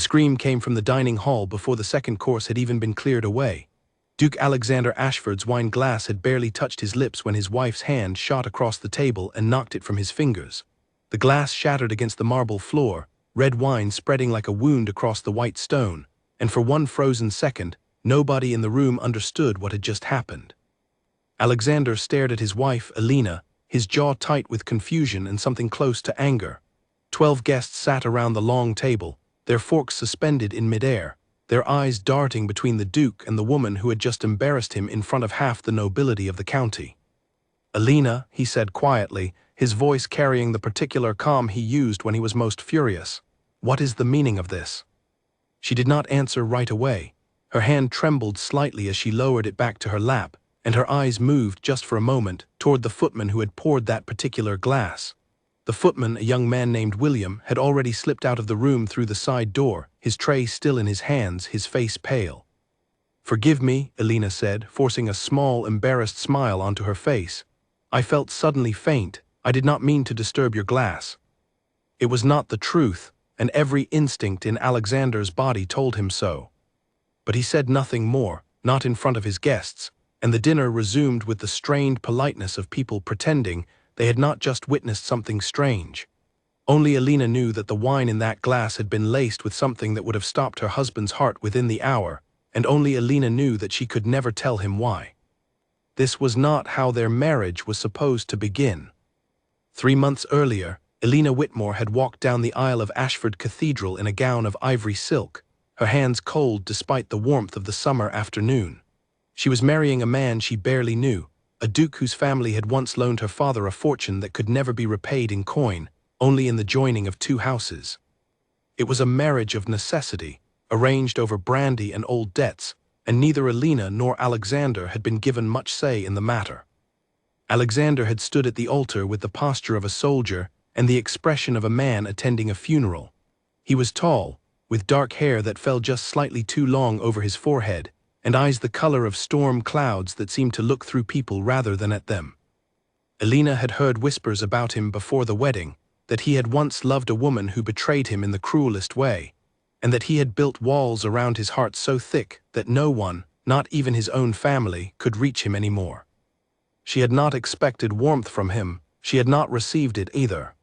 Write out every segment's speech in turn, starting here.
scream came from the dining hall before the second course had even been cleared away. Duke Alexander Ashford's wine glass had barely touched his lips when his wife's hand shot across the table and knocked it from his fingers. The glass shattered against the marble floor, red wine spreading like a wound across the white stone, and for one frozen second, nobody in the room understood what had just happened. Alexander stared at his wife, Alina, his jaw tight with confusion and something close to anger. 12 guests sat around the long table, their forks suspended in midair, their eyes darting between the Duke and the woman who had just embarrassed him in front of half the nobility of the county. "Alina," he said quietly, his voice carrying the particular calm he used when he was most furious. "What is the meaning of this?" She did not answer right away. Her hand trembled slightly as she lowered it back to her lap, and her eyes moved just for a moment toward the footman who had poured that particular glass. The footman, a young man named William, had already slipped out of the room through the side door, his tray still in his hands, his face pale. "Forgive me," Alina said, forcing a small, embarrassed smile onto her face. "I felt suddenly faint. I did not mean to disturb your glass." It was not the truth, and every instinct in Alexander's body told him so. But he said nothing more, not in front of his guests, and the dinner resumed with the strained politeness of people pretending they had not just witnessed something strange. Only Alina knew that the wine in that glass had been laced with something that would have stopped her husband's heart within the hour, and only Alina knew that she could never tell him why. This was not how their marriage was supposed to begin. 3 months earlier, Alina Whitmore had walked down the aisle of Ashford Cathedral in a gown of ivory silk, her hands cold despite the warmth of the summer afternoon. She was marrying a man she barely knew, a duke whose family had once loaned her father a fortune that could never be repaid in coin, only in the joining of 2 houses. It was a marriage of necessity, arranged over brandy and old debts, and neither Alina nor Alexander had been given much say in the matter. Alexander had stood at the altar with the posture of a soldier and the expression of a man attending a funeral. He was tall, with dark hair that fell just slightly too long over his forehead, and eyes the color of storm clouds that seemed to look through people rather than at them. Alina had heard whispers about him before the wedding, that he had once loved a woman who betrayed him in the cruelest way, and that he had built walls around his heart so thick that no one, not even his own family, could reach him anymore. She had not expected warmth from him, she had not received it either.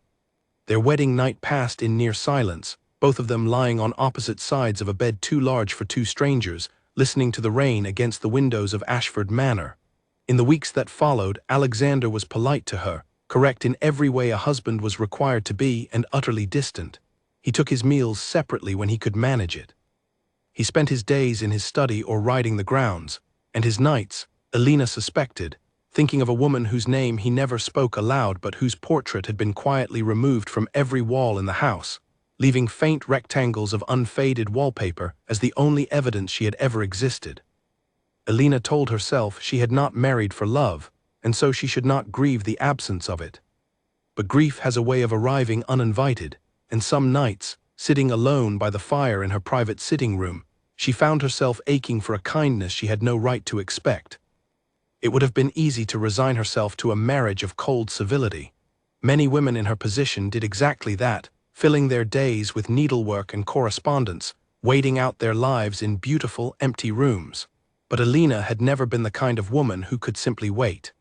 Their wedding night passed in near silence, both of them lying on opposite sides of a bed too large for 2 strangers, listening to the rain against the windows of Ashford Manor. In the weeks that followed, Alexander was polite to her, correct in every way a husband was required to be, and utterly distant. He took his meals separately when he could manage it. He spent his days in his study or riding the grounds, and his nights, Alina suspected, thinking of a woman whose name he never spoke aloud but whose portrait had been quietly removed from every wall in the house, leaving faint rectangles of unfaded wallpaper as the only evidence she had ever existed. Alina told herself she had not married for love, and so she should not grieve the absence of it. But grief has a way of arriving uninvited, and some nights, sitting alone by the fire in her private sitting room, she found herself aching for a kindness she had no right to expect. It would have been easy to resign herself to a marriage of cold civility. Many women in her position did exactly that, filling their days with needlework and correspondence, waiting out their lives in beautiful, empty rooms. But Alina had never been the kind of woman who could simply wait.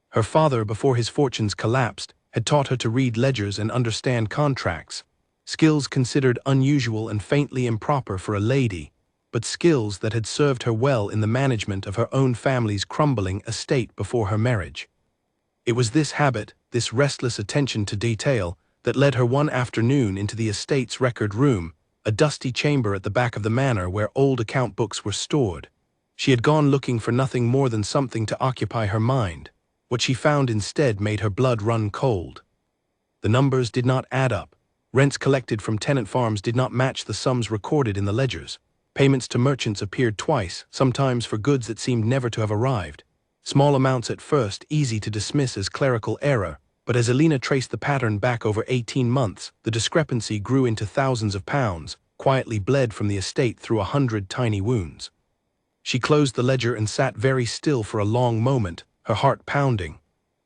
Her father, before his fortunes collapsed, had taught her to read ledgers and understand contracts, skills considered unusual and faintly improper for a lady, but skills that had served her well in the management of her own family's crumbling estate before her marriage. It was this habit, this restless attention to detail, that led her one afternoon into the estate's record room, a dusty chamber at the back of the manor where old account books were stored. She had gone looking for nothing more than something to occupy her mind. What she found instead made her blood run cold. The numbers did not add up. Rents collected from tenant farms did not match the sums recorded in the ledgers. Payments to merchants appeared twice, sometimes for goods that seemed never to have arrived. Small amounts at first, easy to dismiss as clerical error, but as Alina traced the pattern back over 18 months, the discrepancy grew into thousands of pounds, quietly bled from the estate through 100 tiny wounds. She closed the ledger and sat very still for a long moment, her heart pounding.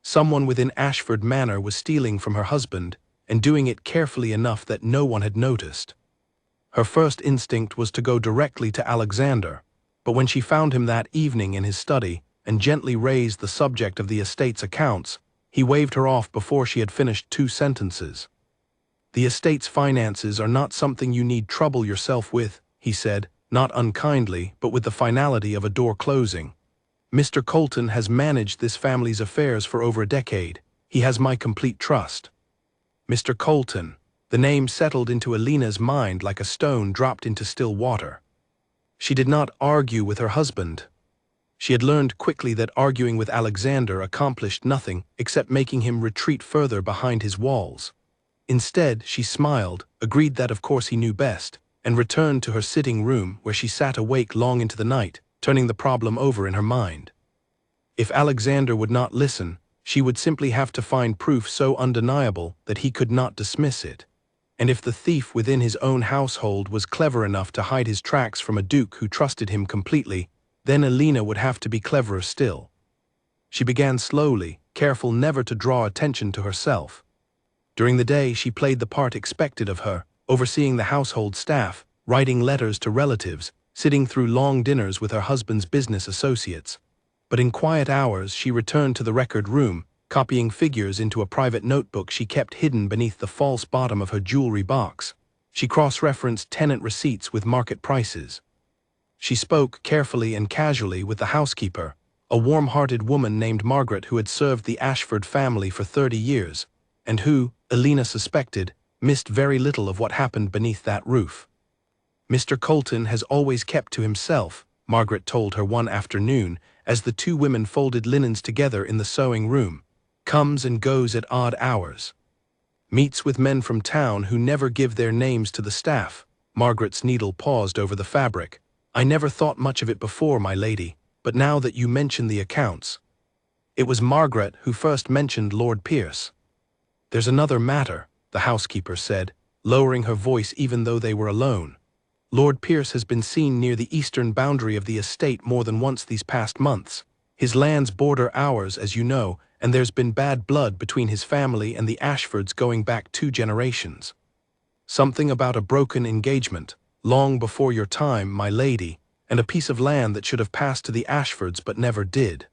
Someone within Ashford Manor was stealing from her husband, and doing it carefully enough that no one had noticed. Her first instinct was to go directly to Alexander, but when she found him that evening in his study and gently raised the subject of the estate's accounts, he waved her off before she had finished 2 sentences. "The estate's finances are not something you need trouble yourself with," he said, not unkindly, but with the finality of a door closing. "Mr. Colton has managed this family's affairs for over a decade. He has my complete trust." Mr. Colton. The name settled into Alina's mind like a stone dropped into still water. She did not argue with her husband. She had learned quickly that arguing with Alexander accomplished nothing except making him retreat further behind his walls. Instead, she smiled, agreed that of course he knew best, and returned to her sitting room where she sat awake long into the night, turning the problem over in her mind. If Alexander would not listen, she would simply have to find proof so undeniable that he could not dismiss it. And if the thief within his own household was clever enough to hide his tracks from a duke who trusted him completely, then Alina would have to be cleverer still. She began slowly, careful never to draw attention to herself. During the day she played the part expected of her, overseeing the household staff, writing letters to relatives, sitting through long dinners with her husband's business associates. But in quiet hours she returned to the record room, copying figures into a private notebook she kept hidden beneath the false bottom of her jewelry box. She cross-referenced tenant receipts with market prices. She spoke carefully and casually with the housekeeper, a warm-hearted woman named Margaret who had served the Ashford family for 30 years, and who, Alina suspected, missed very little of what happened beneath that roof. "Mr. Colton has always kept to himself," Margaret told her one afternoon as the 2 women folded linens together in the sewing room. "Comes and goes at odd hours. Meets with men from town who never give their names to the staff." Margaret's needle paused over the fabric. "I never thought much of it before, my lady, but now that you mention the accounts." It was Margaret who first mentioned Lord Pierce. "There's another matter," the housekeeper said, lowering her voice even though they were alone. "Lord Pierce has been seen near the eastern boundary of the estate more than once these past months. His lands border ours, as you know, and there's been bad blood between his family and the Ashfords going back 2 generations. Something about a broken engagement, long before your time, my lady, and a piece of land that should have passed to the Ashfords but never did."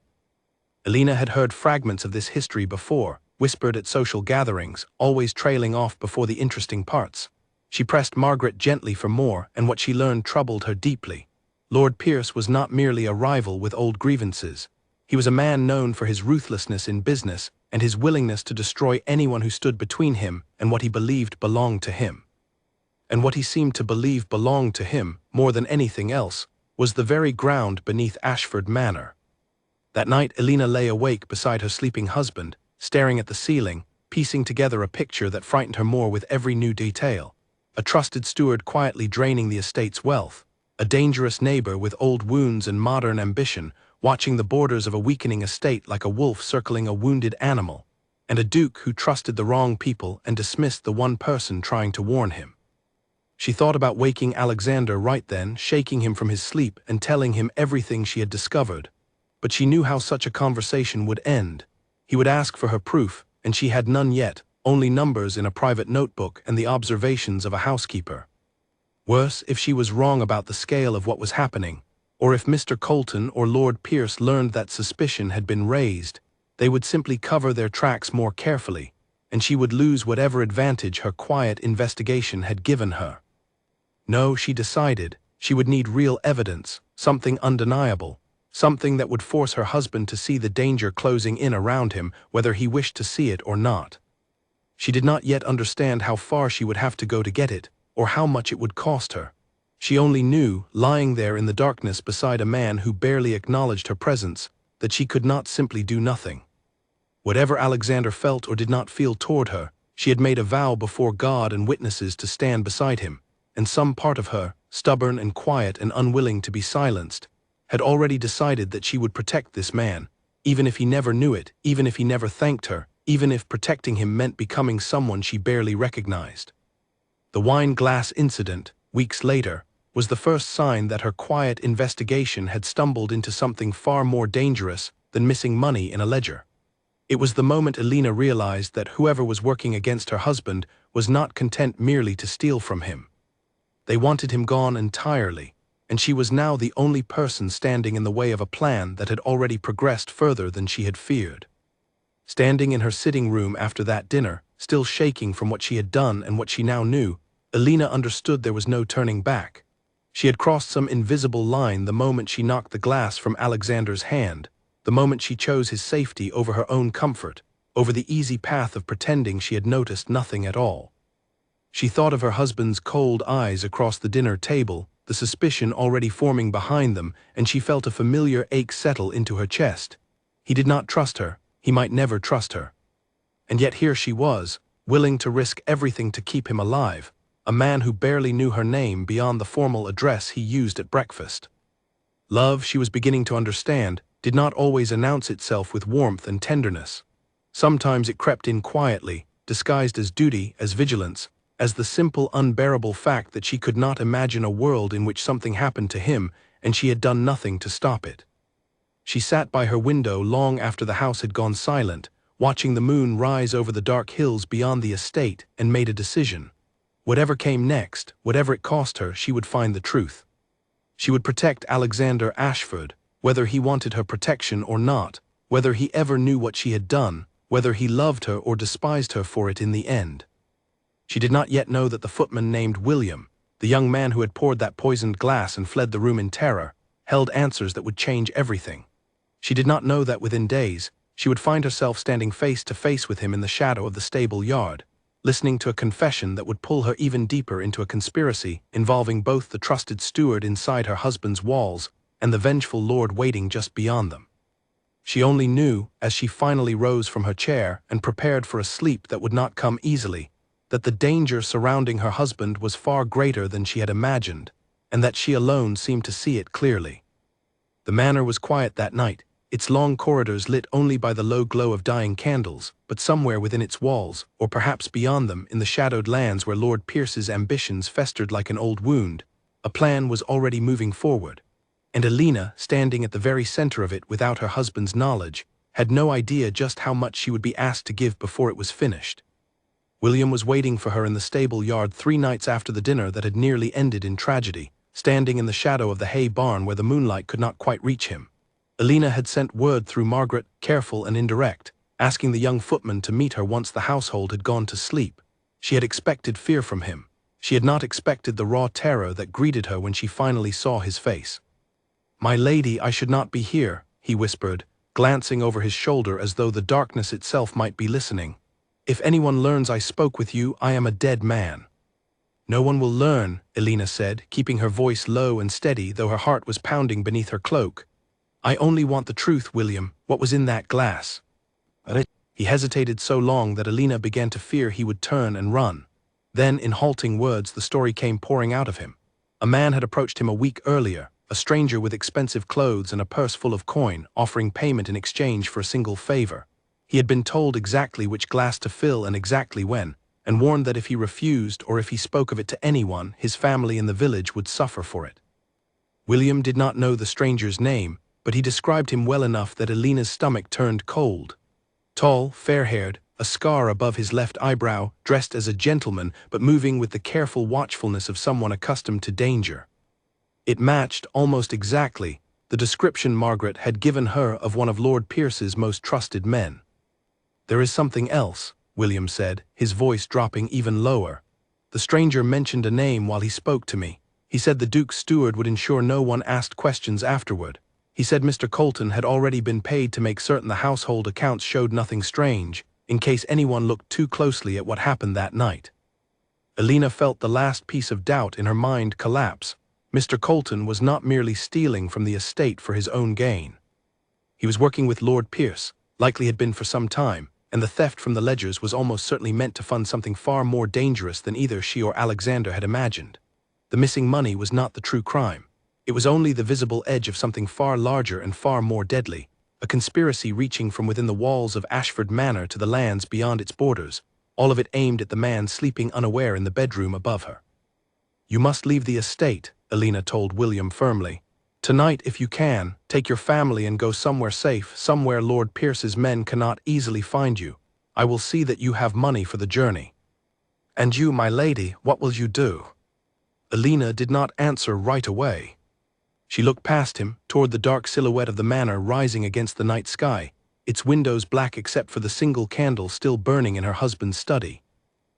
Alina had heard fragments of this history before, whispered at social gatherings, always trailing off before the interesting parts. She pressed Margaret gently for more, and what she learned troubled her deeply. Lord Pierce was not merely a rival with old grievances. He was a man known for his ruthlessness in business and his willingness to destroy anyone who stood between him and what he believed belonged to him. And what he seemed to believe belonged to him, more than anything else, was the very ground beneath Ashford Manor. That night Alina lay awake beside her sleeping husband, staring at the ceiling, piecing together a picture that frightened her more with every new detail. A trusted steward quietly draining the estate's wealth, a dangerous neighbor with old wounds and modern ambition, watching the borders of a weakening estate like a wolf circling a wounded animal, and a duke who trusted the wrong people and dismissed the one person trying to warn him. She thought about waking Alexander right then, shaking him from his sleep and telling him everything she had discovered. But she knew how such a conversation would end. He would ask for her proof, and she had none yet, only numbers in a private notebook and the observations of a housekeeper. Worse, if she was wrong about the scale of what was happening, or if Mr. Colton or Lord Pierce learned that suspicion had been raised, they would simply cover their tracks more carefully, and she would lose whatever advantage her quiet investigation had given her. No, she decided, she would need real evidence, something undeniable, something that would force her husband to see the danger closing in around him, whether he wished to see it or not. She did not yet understand how far she would have to go to get it, or how much it would cost her. She only knew, lying there in the darkness beside a man who barely acknowledged her presence, that she could not simply do nothing. Whatever Alexander felt or did not feel toward her, she had made a vow before God and witnesses to stand beside him, and some part of her, stubborn and quiet and unwilling to be silenced, had already decided that she would protect this man, even if he never knew it, even if he never thanked her, even if protecting him meant becoming someone she barely recognized. The wine glass incident, weeks later, was the first sign that her quiet investigation had stumbled into something far more dangerous than missing money in a ledger. It was the moment Alina realized that whoever was working against her husband was not content merely to steal from him. They wanted him gone entirely, and she was now the only person standing in the way of a plan that had already progressed further than she had feared. Standing in her sitting room after that dinner, still shaking from what she had done and what she now knew, Alina understood there was no turning back. She had crossed some invisible line the moment she knocked the glass from Alexander's hand, the moment she chose his safety over her own comfort, over the easy path of pretending she had noticed nothing at all. She thought of her husband's cold eyes across the dinner table, the suspicion already forming behind them, and she felt a familiar ache settle into her chest. He did not trust her. He might never trust her. And yet here she was, willing to risk everything to keep him alive, a man who barely knew her name beyond the formal address he used at breakfast. Love, she was beginning to understand, did not always announce itself with warmth and tenderness. Sometimes it crept in quietly, disguised as duty, as vigilance, as the simple, unbearable fact that she could not imagine a world in which something happened to him and she had done nothing to stop it. She sat by her window long after the house had gone silent, watching the moon rise over the dark hills beyond the estate, and made a decision. Whatever came next, whatever it cost her, she would find the truth. She would protect Alexander Ashford, whether he wanted her protection or not, whether he ever knew what she had done, whether he loved her or despised her for it in the end. She did not yet know that the footman named William, the young man who had poured that poisoned glass and fled the room in terror, held answers that would change everything. She did not know that within days, she would find herself standing face to face with him in the shadow of the stable yard, listening to a confession that would pull her even deeper into a conspiracy involving both the trusted steward inside her husband's walls and the vengeful lord waiting just beyond them. She only knew, as she finally rose from her chair and prepared for a sleep that would not come easily, that the danger surrounding her husband was far greater than she had imagined, and that she alone seemed to see it clearly. The manor was quiet that night, its long corridors lit only by the low glow of dying candles, but somewhere within its walls, or perhaps beyond them in the shadowed lands where Lord Pierce's ambitions festered like an old wound, a plan was already moving forward, and Alina, standing at the very center of it without her husband's knowledge, had no idea just how much she would be asked to give before it was finished. William was waiting for her in the stable yard 3 nights after the dinner that had nearly ended in tragedy, standing in the shadow of the hay barn where the moonlight could not quite reach him. Alina had sent word through Margaret, careful and indirect, asking the young footman to meet her once the household had gone to sleep. She had expected fear from him. She had not expected the raw terror that greeted her when she finally saw his face. "My lady, I should not be here," he whispered, glancing over his shoulder as though the darkness itself might be listening. "If anyone learns I spoke with you, I am a dead man." "No one will learn," Alina said, keeping her voice low and steady though her heart was pounding beneath her cloak. "I only want the truth, William. What was in that glass?" He hesitated so long that Alina began to fear he would turn and run. Then, in halting words, the story came pouring out of him. A man had approached him a week earlier, a stranger with expensive clothes and a purse full of coin, offering payment in exchange for a single favor. He had been told exactly which glass to fill and exactly when, and warned that if he refused or if he spoke of it to anyone, his family in the village would suffer for it. William did not know the stranger's name, but he described him well enough that Alina's stomach turned cold. Tall, fair-haired, a scar above his left eyebrow, dressed as a gentleman but moving with the careful watchfulness of someone accustomed to danger. It matched, almost exactly, the description Margaret had given her of one of Lord Pierce's most trusted men. "There is something else," William said, his voice dropping even lower. "The stranger mentioned a name while he spoke to me. He said the Duke's steward would ensure no one asked questions afterward. He said Mr. Colton had already been paid to make certain the household accounts showed nothing strange, in case anyone looked too closely at what happened that night." Alina felt the last piece of doubt in her mind collapse. Mr. Colton was not merely stealing from the estate for his own gain. He was working with Lord Pierce, likely had been for some time, and the theft from the ledgers was almost certainly meant to fund something far more dangerous than either she or Alexander had imagined. The missing money was not the true crime. It was only the visible edge of something far larger and far more deadly, a conspiracy reaching from within the walls of Ashford Manor to the lands beyond its borders, all of it aimed at the man sleeping unaware in the bedroom above her. "You must leave the estate," Alina told William firmly. "Tonight, if you can, take your family and go somewhere safe, somewhere Lord Pierce's men cannot easily find you. I will see that you have money for the journey." "And you, my lady, what will you do?" Alina did not answer right away. She looked past him, toward the dark silhouette of the manor rising against the night sky, its windows black except for the single candle still burning in her husband's study.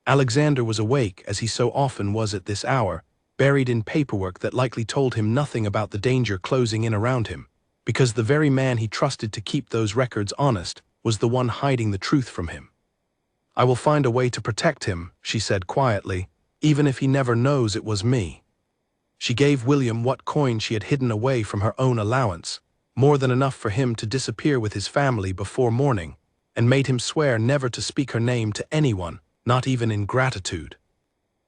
Alexander was awake, as he so often was at this hour, buried in paperwork that likely told him nothing about the danger closing in around him, because the very man he trusted to keep those records honest was the one hiding the truth from him. "I will find a way to protect him," she said quietly, "even if he never knows it was me." She gave William what coin she had hidden away from her own allowance, more than enough for him to disappear with his family before morning, and made him swear never to speak her name to anyone, not even in gratitude.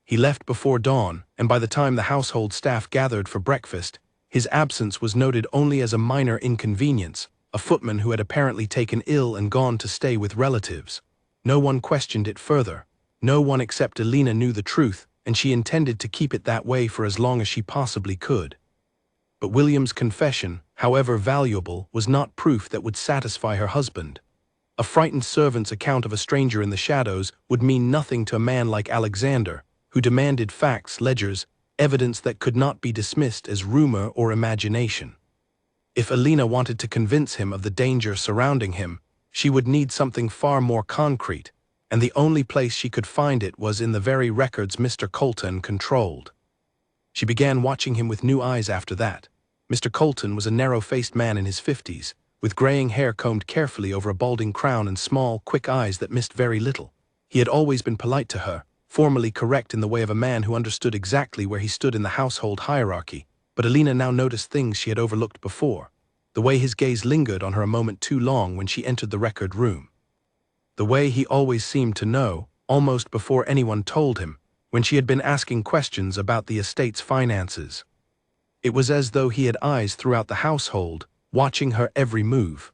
He left before dawn, and by the time the household staff gathered for breakfast, his absence was noted only as a minor inconvenience, a footman who had apparently taken ill and gone to stay with relatives. No one questioned it further. No one except Alina knew the truth, and she intended to keep it that way for as long as she possibly could. But William's confession, however valuable, was not proof that would satisfy her husband. A frightened servant's account of a stranger in the shadows would mean nothing to a man like Alexander, who demanded facts, ledgers, evidence that could not be dismissed as rumor or imagination. If Alina wanted to convince him of the danger surrounding him, she would need something far more concrete, and the only place she could find it was in the very records Mr. Colton controlled. She began watching him with new eyes after that. Mr. Colton was a narrow-faced man in his 50s, with graying hair combed carefully over a balding crown and small, quick eyes that missed very little. He had always been polite to her, formally correct in the way of a man who understood exactly where he stood in the household hierarchy, but Alina now noticed things she had overlooked before. The way his gaze lingered on her a moment too long when she entered the record room. The way he always seemed to know, almost before anyone told him, when she had been asking questions about the estate's finances. It was as though he had eyes throughout the household, watching her every move.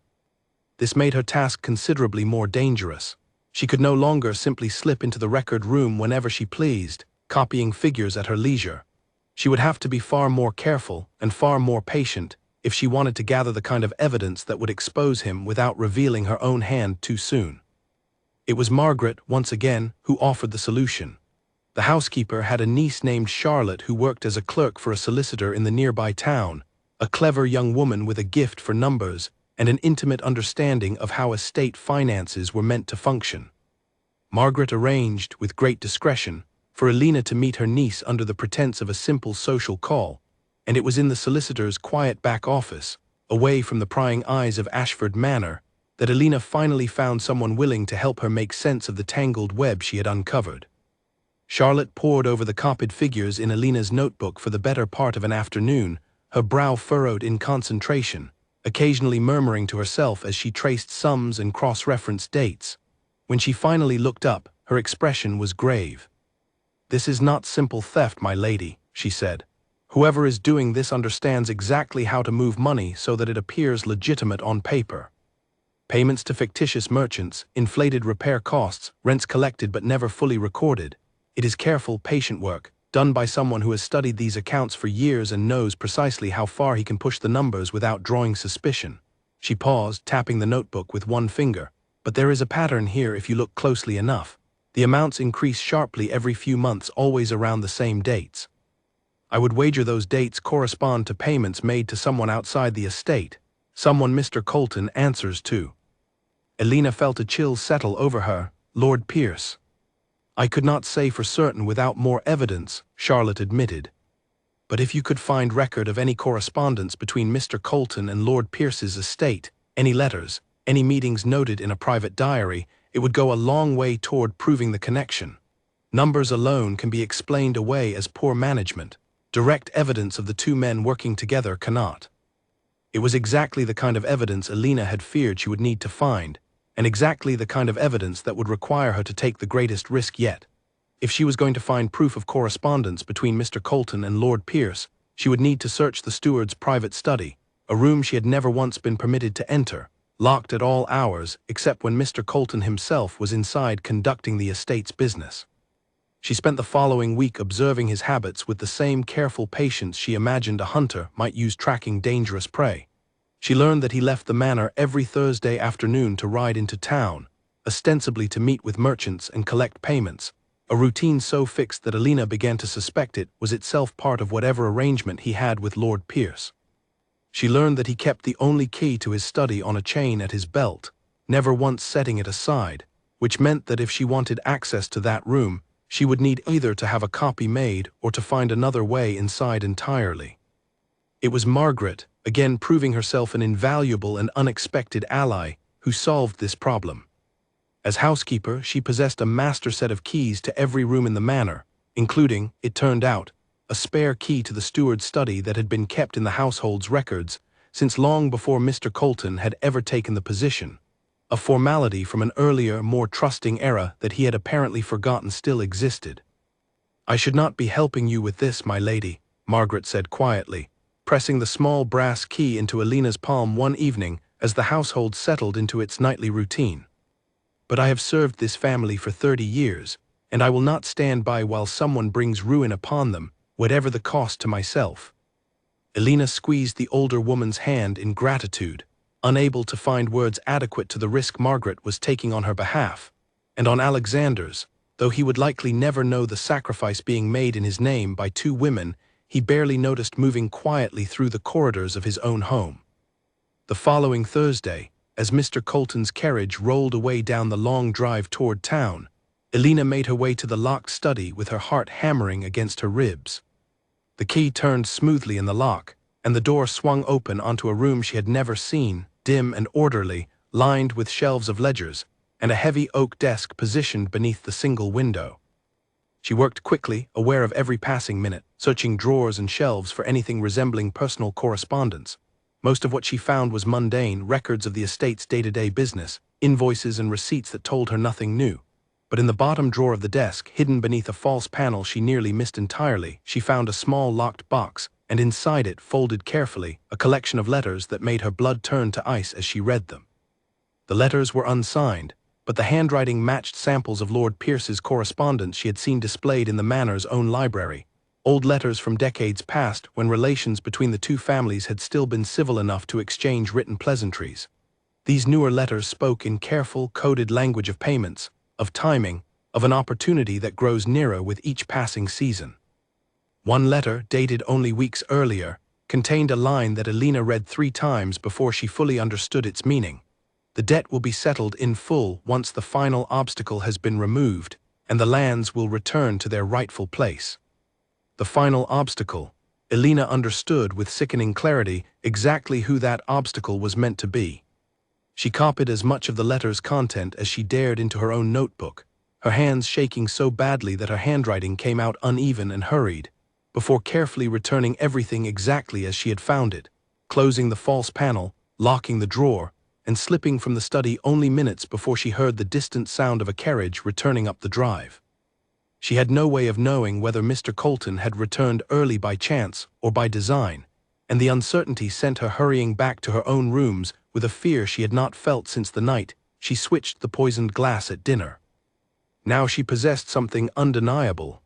This made her task considerably more dangerous. She could no longer simply slip into the record room whenever she pleased, copying figures at her leisure. She would have to be far more careful and far more patient if she wanted to gather the kind of evidence that would expose him without revealing her own hand too soon. It was Margaret, once again, who offered the solution. The housekeeper had a niece named Charlotte who worked as a clerk for a solicitor in the nearby town, a clever young woman with a gift for numbers and an intimate understanding of how estate finances were meant to function. Margaret arranged, with great discretion, for Alina to meet her niece under the pretense of a simple social call, and it was in the solicitor's quiet back office, away from the prying eyes of Ashford Manor, that Alina finally found someone willing to help her make sense of the tangled web she had uncovered. Charlotte pored over the copied figures in Alina's notebook for the better part of an afternoon, her brow furrowed in concentration, occasionally murmuring to herself as she traced sums and cross-referenced dates. When she finally looked up, her expression was grave. "This is not simple theft, my lady," she said. "Whoever is doing this understands exactly how to move money so that it appears legitimate on paper. Payments to fictitious merchants, inflated repair costs, rents collected but never fully recorded. It is careful, patient work, done by someone who has studied these accounts for years and knows precisely how far he can push the numbers without drawing suspicion." She paused, tapping the notebook with one finger. "But there is a pattern here if you look closely enough. The amounts increase sharply every few months, always around the same dates. I would wager those dates correspond to payments made to someone outside the estate, someone Mr. Colton answers to." Alina felt a chill settle over her. Lord Pierce. "I could not say for certain without more evidence," Charlotte admitted. "But if you could find record of any correspondence between Mr. Colton and Lord Pierce's estate, any letters, any meetings noted in a private diary, it would go a long way toward proving the connection. Numbers alone can be explained away as poor management. Direct evidence of the two men working together cannot." It was exactly the kind of evidence Alina had feared she would need to find, and exactly the kind of evidence that would require her to take the greatest risk yet. If she was going to find proof of correspondence between Mr. Colton and Lord Pierce, she would need to search the steward's private study, a room she had never once been permitted to enter, locked at all hours except when Mr. Colton himself was inside conducting the estate's business. She spent the following week observing his habits with the same careful patience she imagined a hunter might use tracking dangerous prey. She learned that he left the manor every Thursday afternoon to ride into town, ostensibly to meet with merchants and collect payments, a routine so fixed that Alina began to suspect it was itself part of whatever arrangement he had with Lord Pierce. She learned that he kept the only key to his study on a chain at his belt, never once setting it aside, which meant that if she wanted access to that room, she would need either to have a copy made or to find another way inside entirely. It was Margaret, again proving herself an invaluable and unexpected ally, who solved this problem. As housekeeper, she possessed a master set of keys to every room in the manor, including, it turned out, a spare key to the steward's study that had been kept in the household's records since long before Mr. Colton had ever taken the position, a formality from an earlier, more trusting era that he had apparently forgotten still existed. "I should not be helping you with this, my lady," Margaret said quietly, pressing the small brass key into Alina's palm one evening as the household settled into its nightly routine. "But I have served this family for 30 years, and I will not stand by while someone brings ruin upon them, whatever the cost to myself." Alina squeezed the older woman's hand in gratitude, unable to find words adequate to the risk Margaret was taking on her behalf, and on Alexander's, though he would likely never know the sacrifice being made in his name by two women he barely noticed moving quietly through the corridors of his own home. The following Thursday, as Mr. Colton's carriage rolled away down the long drive toward town, Alina made her way to the locked study with her heart hammering against her ribs. The key turned smoothly in the lock, and the door swung open onto a room she had never seen, dim and orderly, lined with shelves of ledgers, and a heavy oak desk positioned beneath the single window. She worked quickly, aware of every passing minute, searching drawers and shelves for anything resembling personal correspondence. Most of what she found was mundane, records of the estate's day-to-day business, invoices and receipts that told her nothing new. But in the bottom drawer of the desk, hidden beneath a false panel she nearly missed entirely, she found a small locked box, and inside it, folded carefully, a collection of letters that made her blood turn to ice as she read them. The letters were unsigned, but the handwriting matched samples of Lord Pierce's correspondence she had seen displayed in the manor's own library, old letters from decades past when relations between the two families had still been civil enough to exchange written pleasantries. These newer letters spoke in careful, coded language of payments, of timing, of an opportunity that grows nearer with each passing season. One letter, dated only weeks earlier, contained a line that Alina read 3 times before she fully understood its meaning. "The debt will be settled in full once the final obstacle has been removed, and the lands will return to their rightful place." The final obstacle. Alina understood with sickening clarity exactly who that obstacle was meant to be. She copied as much of the letter's content as she dared into her own notebook, her hands shaking so badly that her handwriting came out uneven and hurried, before carefully returning everything exactly as she had found it, closing the false panel, locking the drawer, and slipping from the study only minutes before she heard the distant sound of a carriage returning up the drive. She had no way of knowing whether Mr. Colton had returned early by chance or by design, and the uncertainty sent her hurrying back to her own rooms with a fear she had not felt since the night she switched the poisoned glass at dinner. Now she possessed something undeniable.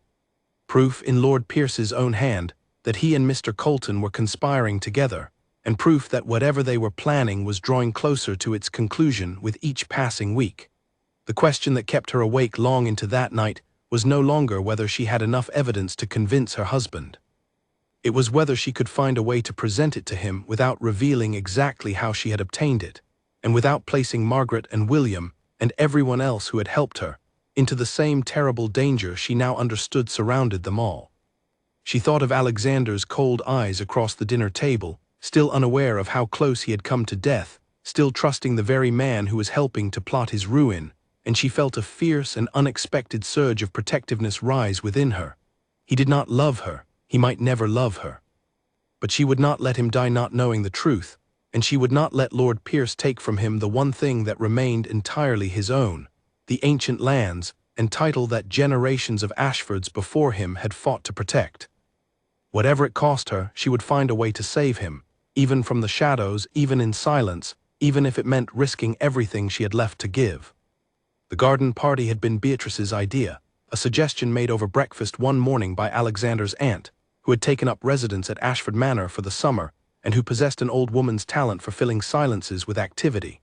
Proof in Lord Pierce's own hand that he and Mr. Colton were conspiring together, and proof that whatever they were planning was drawing closer to its conclusion with each passing week. The question that kept her awake long into that night was no longer whether she had enough evidence to convince her husband. It was whether she could find a way to present it to him without revealing exactly how she had obtained it, and without placing Margaret and William, and everyone else who had helped her, into the same terrible danger she now understood surrounded them all. She thought of Alexander's cold eyes across the dinner table, still unaware of how close he had come to death, still trusting the very man who was helping to plot his ruin, and she felt a fierce and unexpected surge of protectiveness rise within her. He did not love her. He might never love her. But she would not let him die not knowing the truth, and she would not let Lord Pierce take from him the one thing that remained entirely his own, the ancient lands and title that generations of Ashfords before him had fought to protect. Whatever it cost her, she would find a way to save him, even from the shadows, even in silence, even if it meant risking everything she had left to give. The garden party had been Beatrice's idea, a suggestion made over breakfast one morning by Alexander's aunt, who had taken up residence at Ashford Manor for the summer and who possessed an old woman's talent for filling silences with activity.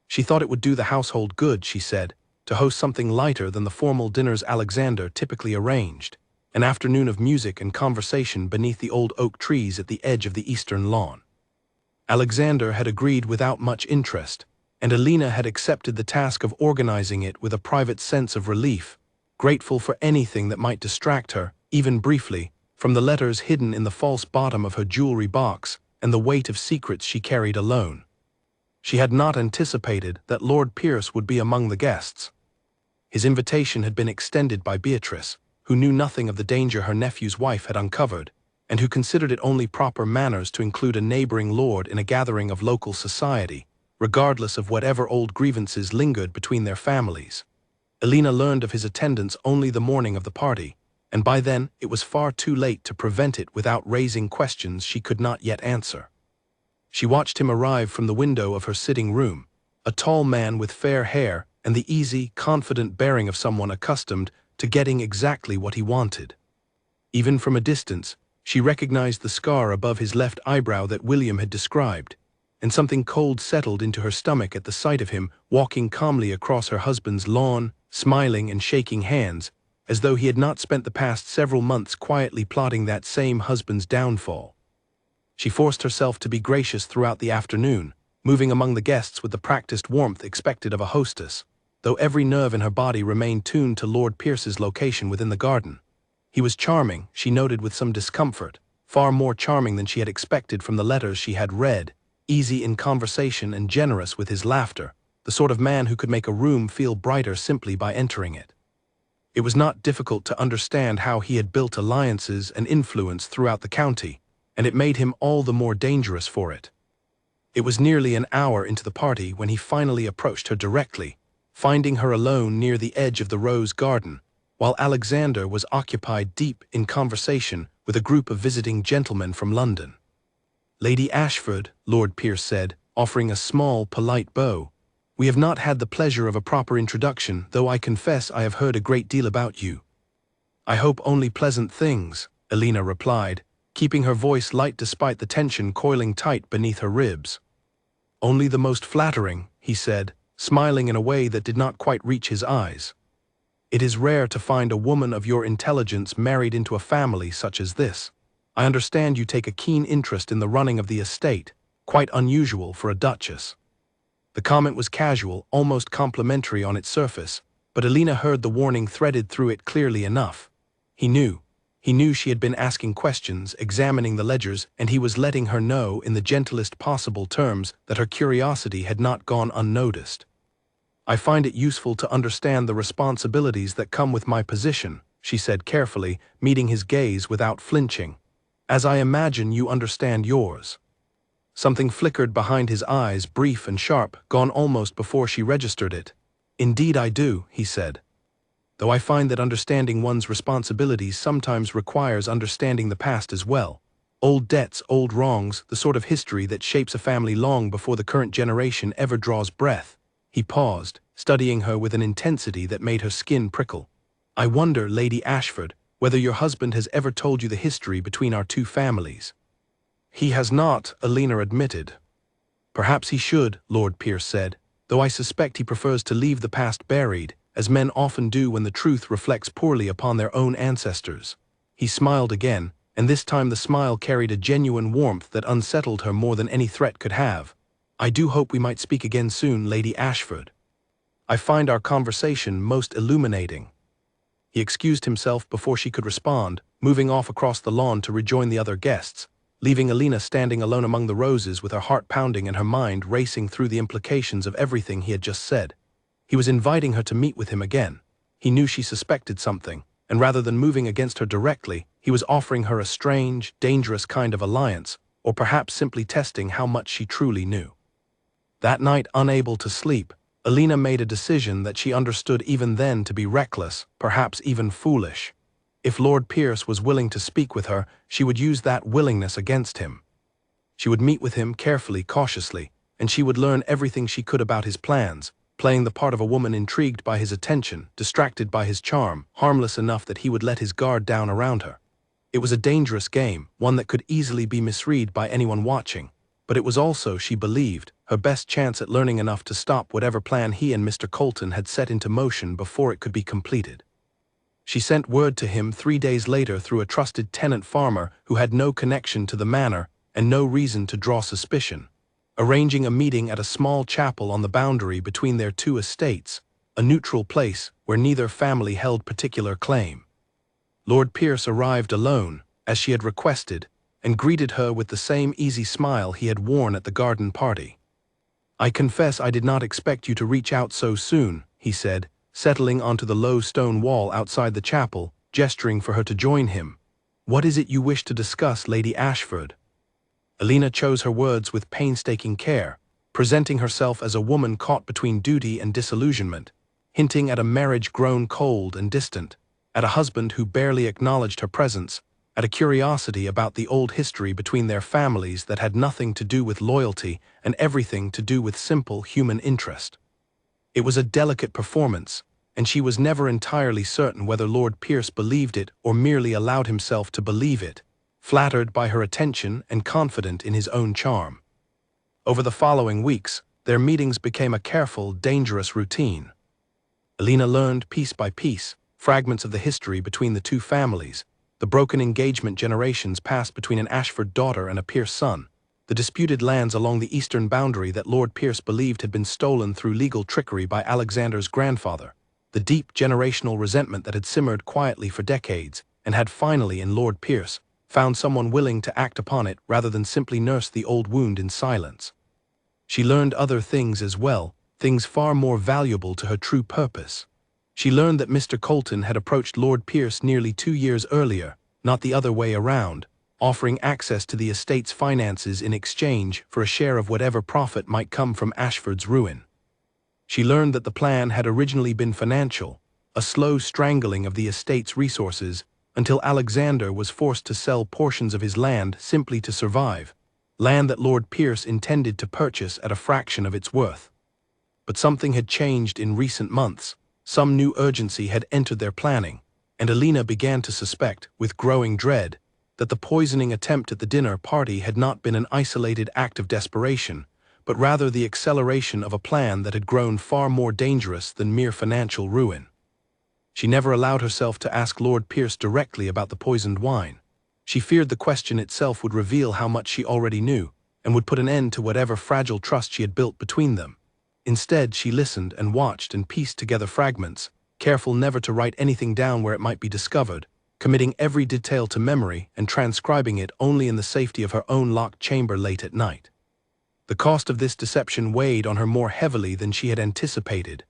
She thought it would do the household good, she said, to host something lighter than the formal dinners Alexander typically arranged, an afternoon of music and conversation beneath the old oak trees at the edge of the eastern lawn. Alexander had agreed without much interest, and Alina had accepted the task of organizing it with a private sense of relief, grateful for anything that might distract her, even briefly, from the letters hidden in the false bottom of her jewelry box and the weight of secrets she carried alone. She had not anticipated that Lord Pierce would be among the guests. His invitation had been extended by Beatrice, who knew nothing of the danger her nephew's wife had uncovered, and who considered it only proper manners to include a neighboring lord in a gathering of local society, regardless of whatever old grievances lingered between their families. Alina learned of his attendance only the morning of the party, and by then it was far too late to prevent it without raising questions she could not yet answer. She watched him arrive from the window of her sitting room, a tall man with fair hair and the easy, confident bearing of someone accustomed to getting exactly what he wanted. Even from a distance, she recognized the scar above his left eyebrow that William had described, and something cold settled into her stomach at the sight of him walking calmly across her husband's lawn, smiling and shaking hands, as though he had not spent the past several months quietly plotting that same husband's downfall. She forced herself to be gracious throughout the afternoon, moving among the guests with the practiced warmth expected of a hostess, though every nerve in her body remained tuned to Lord Pierce's location within the garden. He was charming, she noted with some discomfort, far more charming than she had expected from the letters she had read, easy in conversation and generous with his laughter, the sort of man who could make a room feel brighter simply by entering it. It was not difficult to understand how he had built alliances and influence throughout the county, and it made him all the more dangerous for it. It was nearly an hour into the party when he finally approached her directly, finding her alone near the edge of the rose garden, while Alexander was occupied deep in conversation with a group of visiting gentlemen from London. "Lady Ashford," Lord Pierce said, offering a small, polite bow, "we have not had the pleasure of a proper introduction, though I confess I have heard a great deal about you." "I hope only pleasant things," Alina replied, keeping her voice light despite the tension coiling tight beneath her ribs. "Only the most flattering," he said, smiling in a way that did not quite reach his eyes. "It is rare to find a woman of your intelligence married into a family such as this. I understand you take a keen interest in the running of the estate, quite unusual for a duchess." The comment was casual, almost complimentary on its surface, but Alina heard the warning threaded through it clearly enough. He knew she had been asking questions, examining the ledgers, and he was letting her know in the gentlest possible terms that her curiosity had not gone unnoticed. "I find it useful to understand the responsibilities that come with my position," she said carefully, meeting his gaze without flinching, "as I imagine you understand yours." Something flickered behind his eyes, brief and sharp, gone almost before she registered it. "Indeed I do," he said. "Though I find that understanding one's responsibilities sometimes requires understanding the past as well. Old debts, old wrongs, the sort of history that shapes a family long before the current generation ever draws breath." He paused, studying her with an intensity that made her skin prickle. "I wonder, Lady Ashford, whether your husband has ever told you the history between our two families." "He has not," Alina admitted. "Perhaps he should," Lord Pierce said, "though I suspect he prefers to leave the past buried, as men often do when the truth reflects poorly upon their own ancestors." He smiled again, and this time the smile carried a genuine warmth that unsettled her more than any threat could have. "I do hope we might speak again soon, Lady Ashford. I find our conversation most illuminating." He excused himself before she could respond, moving off across the lawn to rejoin the other guests, leaving Alina standing alone among the roses with her heart pounding and her mind racing through the implications of everything he had just said. He was inviting her to meet with him again. He knew she suspected something, and rather than moving against her directly, he was offering her a strange, dangerous kind of alliance, or perhaps simply testing how much she truly knew. That night, unable to sleep, Alina made a decision that she understood even then to be reckless, perhaps even foolish. If Lord Pierce was willing to speak with her, she would use that willingness against him. She would meet with him carefully, cautiously, and she would learn everything she could about his plans, playing the part of a woman intrigued by his attention, distracted by his charm, harmless enough that he would let his guard down around her. It was a dangerous game, one that could easily be misread by anyone watching. but it was also, she believed, her best chance at learning enough to stop whatever plan he and Mr. Colton had set into motion before it could be completed. She sent word to him 3 days later through a trusted tenant farmer who had no connection to the manor and no reason to draw suspicion, arranging a meeting at a small chapel on the boundary between their two estates, a neutral place where neither family held particular claim. Lord Pierce arrived alone, as she had requested, and greeted her with the same easy smile he had worn at the garden party. "I confess I did not expect you to reach out so soon," he said, settling onto the low stone wall outside the chapel, gesturing for her to join him. "What is it you wish to discuss, Lady Ashford?" Alina chose her words with painstaking care, presenting herself as a woman caught between duty and disillusionment, hinting at a marriage grown cold and distant, at a husband who barely acknowledged her presence, at a curiosity about the old history between their families that had nothing to do with loyalty and everything to do with simple human interest. It was a delicate performance, and she was never entirely certain whether Lord Pierce believed it or merely allowed himself to believe it, flattered by her attention and confident in his own charm. Over the following weeks, their meetings became a careful, dangerous routine. Alina learned piece by piece fragments of the history between the two families, the broken engagement generations passed between an Ashford daughter and a Pierce son, the disputed lands along the eastern boundary that Lord Pierce believed had been stolen through legal trickery by Alexander's grandfather, the deep generational resentment that had simmered quietly for decades and had finally, in Lord Pierce, found someone willing to act upon it rather than simply nurse the old wound in silence. She learned other things as well, things far more valuable to her true purpose. She learned that Mr. Colton had approached Lord Pierce nearly 2 years earlier, not the other way around, offering access to the estate's finances in exchange for a share of whatever profit might come from Ashford's ruin. She learned that the plan had originally been financial, a slow strangling of the estate's resources until Alexander was forced to sell portions of his land simply to survive, land that Lord Pierce intended to purchase at a fraction of its worth. But something had changed in recent months. Some new urgency had entered their planning, and Alina began to suspect, with growing dread, that the poisoning attempt at the dinner party had not been an isolated act of desperation, but rather the acceleration of a plan that had grown far more dangerous than mere financial ruin. She never allowed herself to ask Lord Pierce directly about the poisoned wine. She feared the question itself would reveal how much she already knew, and would put an end to whatever fragile trust she had built between them. Instead, she listened and watched and pieced together fragments, careful never to write anything down where it might be discovered, committing every detail to memory and transcribing it only in the safety of her own locked chamber late at night. The cost of this deception weighed on her more heavily than she had anticipated.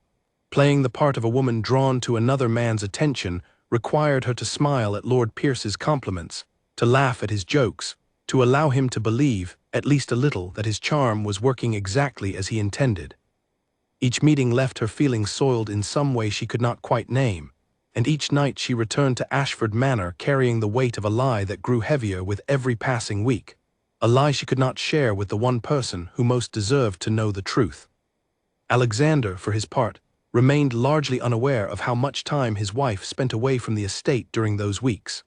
Playing the part of a woman drawn to another man's attention required her to smile at Lord Pierce's compliments, to laugh at his jokes, to allow him to believe, at least a little, that his charm was working exactly as he intended. Each meeting left her feeling soiled in some way she could not quite name, and each night she returned to Ashford Manor carrying the weight of a lie that grew heavier with every passing week, a lie she could not share with the one person who most deserved to know the truth. Alexander, for his part, remained largely unaware of how much time his wife spent away from the estate during those weeks.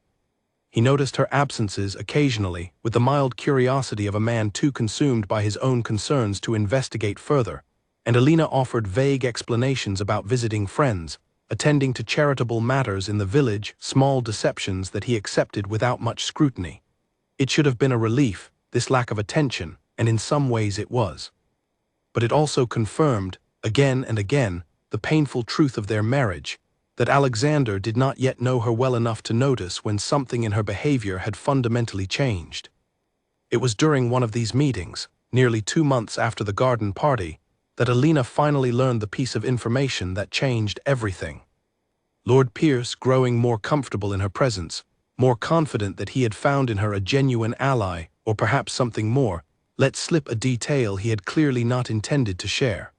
He noticed her absences occasionally with the mild curiosity of a man too consumed by his own concerns to investigate further, and Alina offered vague explanations about visiting friends, attending to charitable matters in the village, small deceptions that he accepted without much scrutiny. It should have been a relief, this lack of attention, and in some ways it was. But it also confirmed, again and again, the painful truth of their marriage, that Alexander did not yet know her well enough to notice when something in her behavior had fundamentally changed. It was during one of these meetings, nearly 2 months after the garden party, that Alina finally learned the piece of information that changed everything. Lord Pierce, growing more comfortable in her presence, more confident that he had found in her a genuine ally, or perhaps something more, let slip a detail he had clearly not intended to share.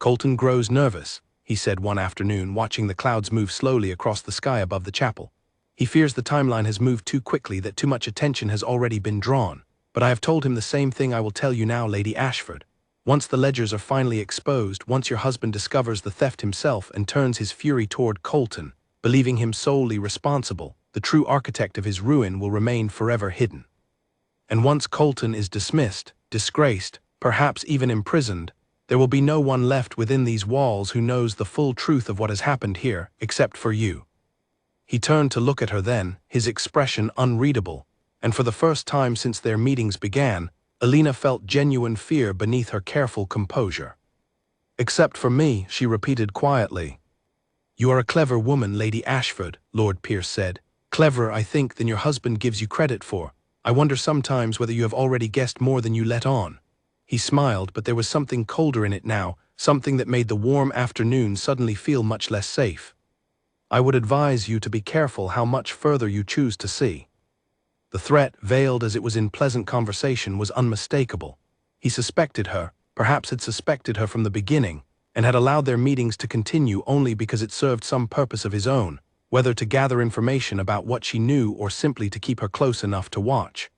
"Colton grows nervous," he said one afternoon, watching the clouds move slowly across the sky above the chapel. "He fears the timeline has moved too quickly, that too much attention has already been drawn. But I have told him the same thing I will tell you now, Lady Ashford. Once the ledgers are finally exposed, once your husband discovers the theft himself and turns his fury toward Colton, believing him solely responsible, the true architect of his ruin will remain forever hidden. And once Colton is dismissed, disgraced, perhaps even imprisoned, there will be no one left within these walls who knows the full truth of what has happened here, except for you." He turned to look at her then, his expression unreadable, and for the first time since their meetings began, Alina felt genuine fear beneath her careful composure. "Except for me," she repeated quietly. "You are a clever woman, Lady Ashford," Lord Pierce said. "Cleverer, I think, than your husband gives you credit for. I wonder sometimes whether you have already guessed more than you let on." He smiled, but there was something colder in it now, something that made the warm afternoon suddenly feel much less safe. "I would advise you to be careful how much further you choose to see." The threat, veiled as it was in pleasant conversation, was unmistakable. He suspected her, perhaps had suspected her from the beginning, and had allowed their meetings to continue only because it served some purpose of his own, whether to gather information about what she knew or simply to keep her close enough to watch.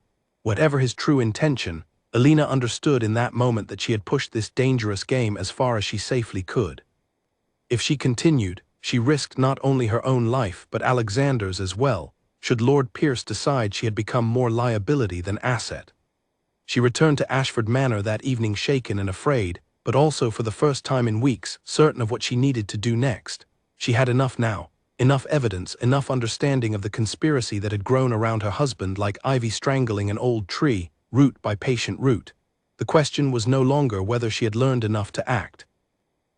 Whatever his true intention, Alina understood in that moment that she had pushed this dangerous game as far as she safely could. If she continued, she risked not only her own life but Alexander's as well, should Lord Pierce decide she had become more liability than asset. She returned to Ashford Manor that evening shaken and afraid, but also for the first time in weeks certain of what she needed to do next. She had enough now, enough evidence, enough understanding of the conspiracy that had grown around her husband like ivy strangling an old tree, root by patient root. The question was no longer whether she had learned enough to act.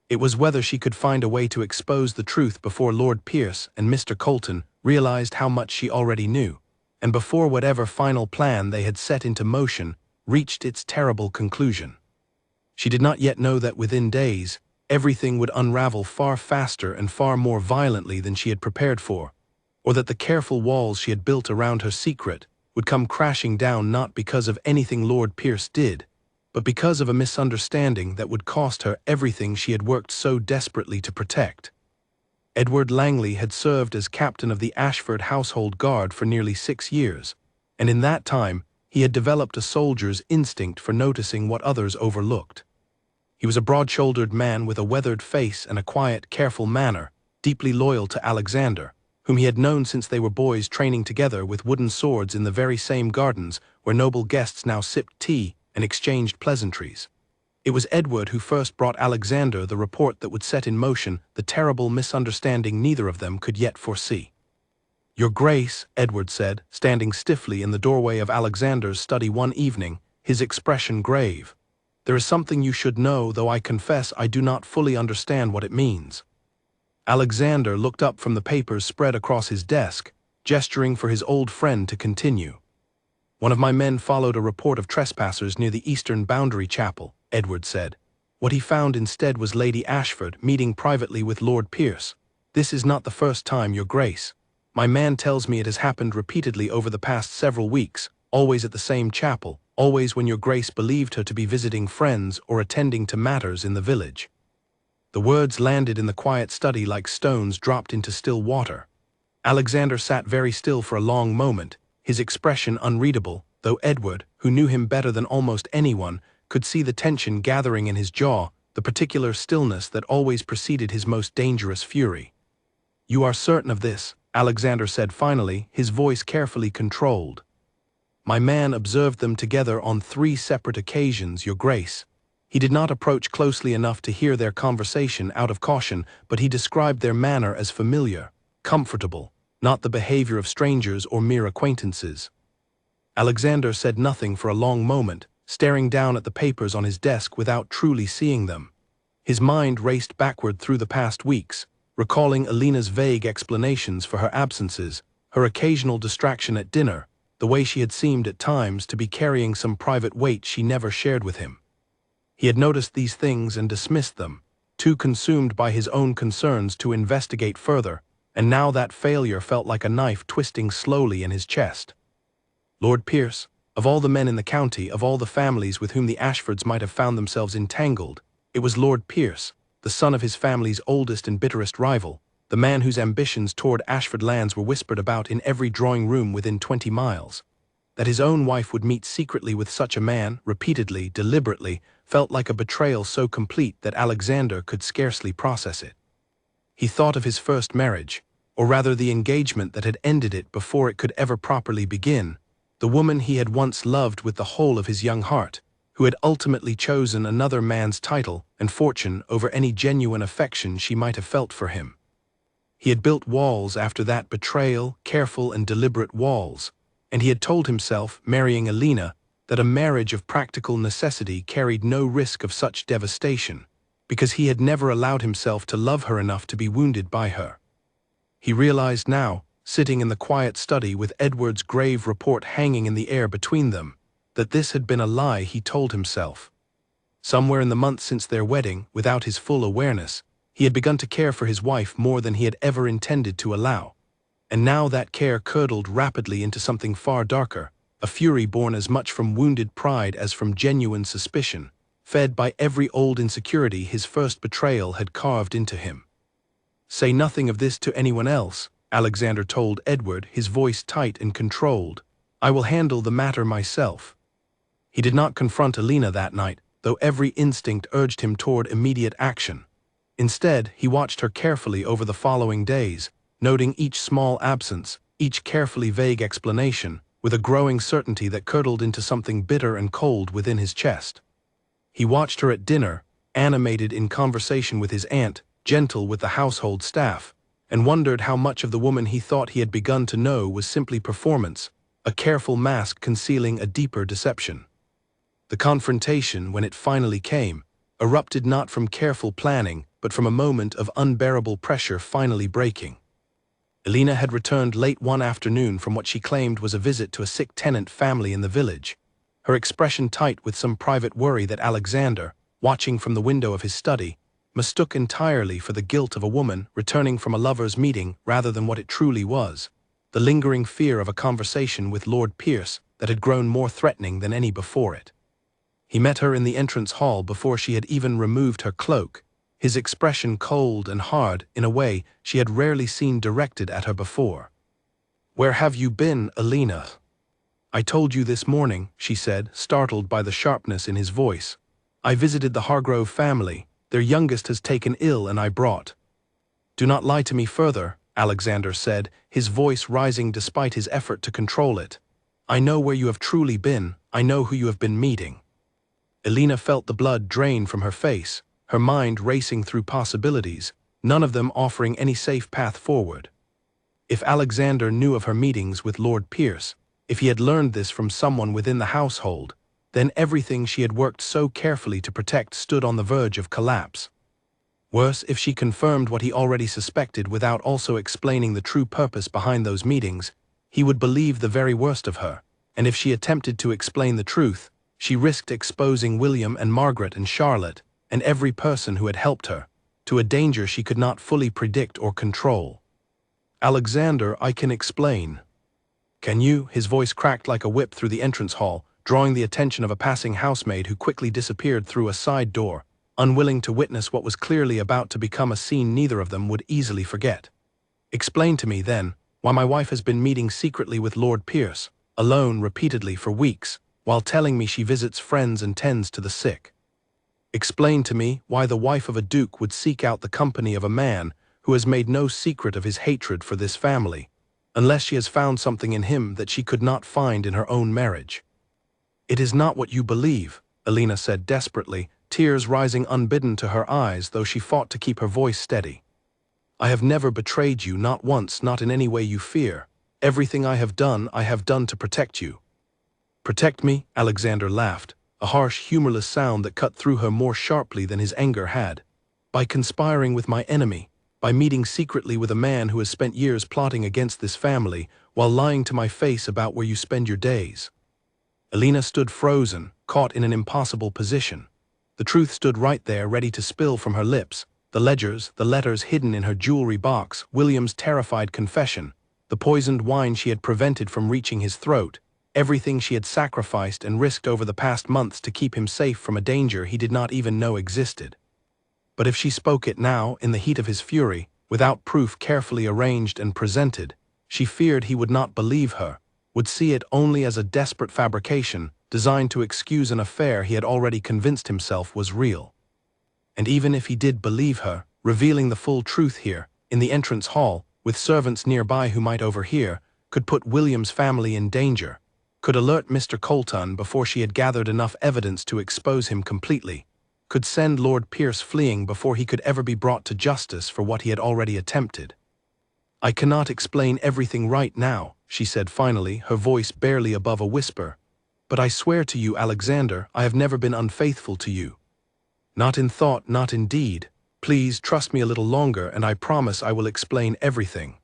It was whether she could find a way to expose the truth before Lord Pierce and Mr. Colton realized how much she already knew, and before whatever final plan they had set into motion reached its terrible conclusion. She did not yet know that within days, everything would unravel far faster and far more violently than she had prepared for, or that the careful walls she had built around her secret would come crashing down not because of anything Lord Pierce did, but because of a misunderstanding that would cost her everything she had worked so desperately to protect. Edward Langley had served as captain of the Ashford Household Guard for nearly 6 years, and in that time he had developed a soldier's instinct for noticing what others overlooked. He was a broad-shouldered man with a weathered face and a quiet, careful manner, deeply loyal to Alexander, whom he had known since they were boys training together with wooden swords in the very same gardens where noble guests now sipped tea and exchanged pleasantries. It was Edward who first brought Alexander the report that would set in motion the terrible misunderstanding neither of them could yet foresee. "Your Grace," Edward said, standing stiffly in the doorway of Alexander's study one evening, his expression grave. "There is something you should know, though I confess I do not fully understand what it means." Alexander looked up from the papers spread across his desk, gesturing for his old friend to continue. "One of my men followed a report of trespassers near the eastern boundary chapel," Edward said. "What he found instead was Lady Ashford meeting privately with Lord Pierce. This is not the first time, Your Grace. My man tells me it has happened repeatedly over the past several weeks, always at the same chapel, always when Your Grace believed her to be visiting friends or attending to matters in the village." The words landed in the quiet study like stones dropped into still water. Alexander sat very still for a long moment, his expression unreadable, though Edward, who knew him better than almost anyone, could see the tension gathering in his jaw, the particular stillness that always preceded his most dangerous fury. "You are certain of this," Alexander said finally, his voice carefully controlled. "My man observed them together on 3 separate occasions, Your Grace. He did not approach closely enough to hear their conversation out of caution, but he described their manner as familiar, comfortable, not the behavior of strangers or mere acquaintances." Alexander said nothing for a long moment, staring down at the papers on his desk without truly seeing them. His mind raced backward through the past weeks, recalling Alina's vague explanations for her absences, her occasional distraction at dinner, the way she had seemed at times to be carrying some private weight she never shared with him. He had noticed these things and dismissed them, too consumed by his own concerns to investigate further, and now that failure felt like a knife twisting slowly in his chest. Lord Pierce, of all the men in the county, of all the families with whom the Ashfords might have found themselves entangled, it was Lord Pierce, the son of his family's oldest and bitterest rival, the man whose ambitions toward Ashford lands were whispered about in every drawing room within 20 miles. That his own wife would meet secretly with such a man, repeatedly, deliberately, felt like a betrayal so complete that Alexander could scarcely process it. He thought of his first marriage, or rather the engagement that had ended it before it could ever properly begin, the woman he had once loved with the whole of his young heart, who had ultimately chosen another man's title and fortune over any genuine affection she might have felt for him. He had built walls after that betrayal, careful and deliberate walls, and he had told himself, marrying Alina, that a marriage of practical necessity carried no risk of such devastation, because he had never allowed himself to love her enough to be wounded by her. He realized now, sitting in the quiet study with Edward's grave report hanging in the air between them, that this had been a lie he told himself. Somewhere in the months since their wedding, without his full awareness, he had begun to care for his wife more than he had ever intended to allow. And now that care curdled rapidly into something far darker, a fury born as much from wounded pride as from genuine suspicion, fed by every old insecurity his first betrayal had carved into him. "Say nothing of this to anyone else," Alexander told Edward, his voice tight and controlled. "I will handle the matter myself." He did not confront Alina that night, though every instinct urged him toward immediate action. Instead, he watched her carefully over the following days, noting each small absence, each carefully vague explanation, with a growing certainty that curdled into something bitter and cold within his chest. He watched her at dinner, animated in conversation with his aunt, gentle with the household staff, and wondered how much of the woman he thought he had begun to know was simply performance, a careful mask concealing a deeper deception. The confrontation, when it finally came, erupted not from careful planning, but from a moment of unbearable pressure finally breaking. Alina had returned late one afternoon from what she claimed was a visit to a sick tenant family in the village, her expression tight with some private worry that Alexander, watching from the window of his study, mistook entirely for the guilt of a woman returning from a lover's meeting rather than what it truly was, the lingering fear of a conversation with Lord Pierce that had grown more threatening than any before it. He met her in the entrance hall before she had even removed her cloak, his expression cold and hard in a way she had rarely seen directed at her before. "Where have you been, Alina?" "I told you this morning," she said, startled by the sharpness in his voice. "I visited the Hargrove family. Their youngest has taken ill and I brought—" "Do not lie to me further," Alexander said, his voice rising despite his effort to control it. "I know where you have truly been. I know who you have been meeting." Alina felt the blood drain from her face, her mind racing through possibilities, none of them offering any safe path forward. If Alexander knew of her meetings with Lord Pierce, if he had learned this from someone within the household, then everything she had worked so carefully to protect stood on the verge of collapse. Worse, if she confirmed what he already suspected without also explaining the true purpose behind those meetings, he would believe the very worst of her, and if she attempted to explain the truth, she risked exposing William and Margaret and Charlotte, and every person who had helped her, to a danger she could not fully predict or control. "Alexander, I can explain." "Can you?" His voice cracked like a whip through the entrance hall, drawing the attention of a passing housemaid who quickly disappeared through a side door, unwilling to witness what was clearly about to become a scene neither of them would easily forget. "Explain to me, then, why my wife has been meeting secretly with Lord Pierce, alone repeatedly for weeks, while telling me she visits friends and tends to the sick. Explain to me why the wife of a duke would seek out the company of a man who has made no secret of his hatred for this family, unless she has found something in him that she could not find in her own marriage." "It is not what you believe," Alina said desperately, tears rising unbidden to her eyes though she fought to keep her voice steady. "I have never betrayed you, not once, not in any way you fear. Everything I have done to protect you." "Protect me?" Alexander laughed, a harsh, humorless sound that cut through her more sharply than his anger had. "By conspiring with my enemy, by meeting secretly with a man who has spent years plotting against this family, while lying to my face about where you spend your days." Alina stood frozen, caught in an impossible position. The truth stood right there, ready to spill from her lips. The ledgers, the letters hidden in her jewelry box, William's terrified confession, the poisoned wine she had prevented from reaching his throat, everything she had sacrificed and risked over the past months to keep him safe from a danger he did not even know existed. But if she spoke it now, in the heat of his fury, without proof carefully arranged and presented, she feared he would not believe her, would see it only as a desperate fabrication designed to excuse an affair he had already convinced himself was real. And even if he did believe her, revealing the full truth here, in the entrance hall, with servants nearby who might overhear, could put William's family in danger. could alert Mr. Colton before she had gathered enough evidence to expose him completely, could send Lord Pierce fleeing before he could ever be brought to justice for what he had already attempted. "I cannot explain everything right now," she said finally, her voice barely above a whisper. "But I swear to you, Alexander, I have never been unfaithful to you. Not in thought, not in deed. Please trust me a little longer, and I promise I will explain everything."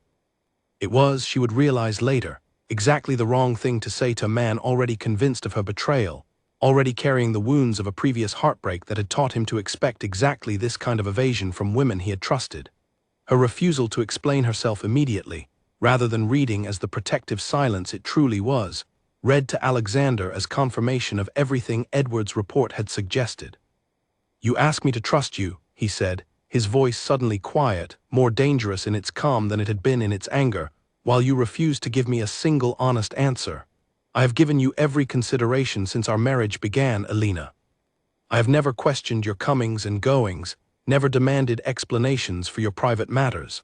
It was, she would realize later, exactly the wrong thing to say to a man already convinced of her betrayal, already carrying the wounds of a previous heartbreak that had taught him to expect exactly this kind of evasion from women he had trusted. Her refusal to explain herself immediately, rather than reading as the protective silence it truly was, read to Alexander as confirmation of everything Edward's report had suggested. "You ask me to trust you," he said, his voice suddenly quiet, more dangerous in its calm than it had been in its anger, "while you refuse to give me a single honest answer. I have given you every consideration since our marriage began, Alina. I have never questioned your comings and goings, never demanded explanations for your private matters.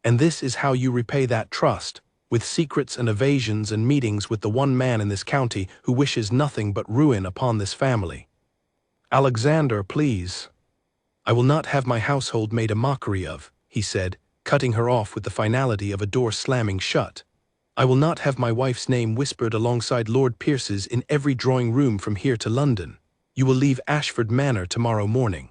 And this is how you repay that trust, with secrets and evasions and meetings with the one man in this county who wishes nothing but ruin upon this family. Alexander, please." "I will not have my household made a mockery of," he said, cutting her off with the finality of a door slamming shut. "I will not have my wife's name whispered alongside Lord Pierce's in every drawing room from here to London. You will leave Ashford Manor tomorrow morning.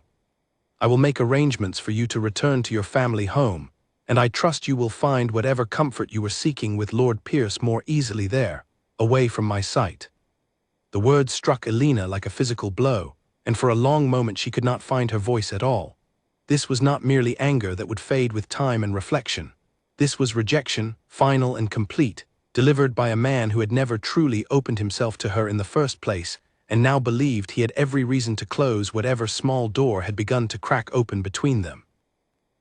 I will make arrangements for you to return to your family home, and I trust you will find whatever comfort you were seeking with Lord Pierce more easily there, away from my sight." The words struck Alina like a physical blow, and for a long moment she could not find her voice at all. This was not merely anger that would fade with time and reflection. This was rejection, final and complete, delivered by a man who had never truly opened himself to her in the first place, and now believed he had every reason to close whatever small door had begun to crack open between them.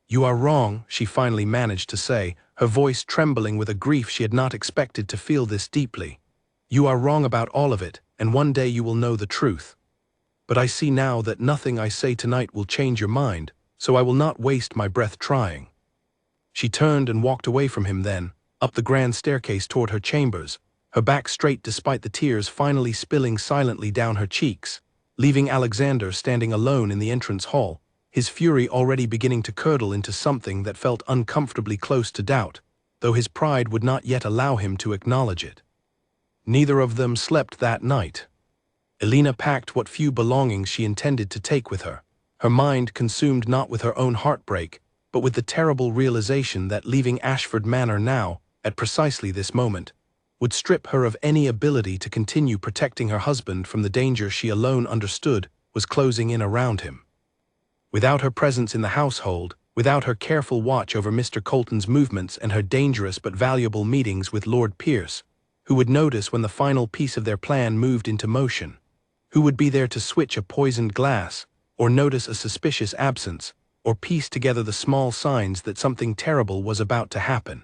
"You are wrong," she finally managed to say, her voice trembling with a grief she had not expected to feel this deeply. "You are wrong about all of it, and one day you will know the truth. But I see now that nothing I say tonight will change your mind, so I will not waste my breath trying." She turned and walked away from him then, up the grand staircase toward her chambers, her back straight despite the tears finally spilling silently down her cheeks, leaving Alexander standing alone in the entrance hall, his fury already beginning to curdle into something that felt uncomfortably close to doubt, though his pride would not yet allow him to acknowledge it. Neither of them slept that night. Alina packed what few belongings she intended to take with her, her mind consumed not with her own heartbreak, but with the terrible realization that leaving Ashford Manor now, at precisely this moment, would strip her of any ability to continue protecting her husband from the danger she alone understood was closing in around him. Without her presence in the household, without her careful watch over Mr. Colton's movements and her dangerous but valuable meetings with Lord Pierce, who would notice when the final piece of their plan moved into motion? Who would be there to switch a poisoned glass, or notice a suspicious absence, or piece together the small signs that something terrible was about to happen?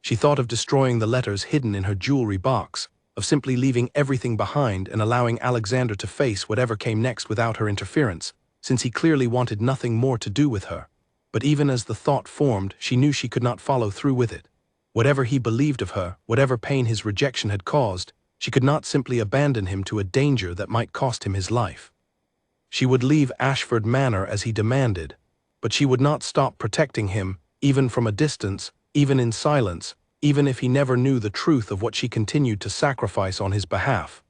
She thought of destroying the letters hidden in her jewelry box, of simply leaving everything behind and allowing Alexander to face whatever came next without her interference, since he clearly wanted nothing more to do with her. But even as the thought formed, she knew she could not follow through with it. Whatever he believed of her, whatever pain his rejection had caused, she could not simply abandon him to a danger that might cost him his life. She would leave Ashford Manor as he demanded, but she would not stop protecting him, even from a distance, even in silence, even if he never knew the truth of what she continued to sacrifice on his behalf.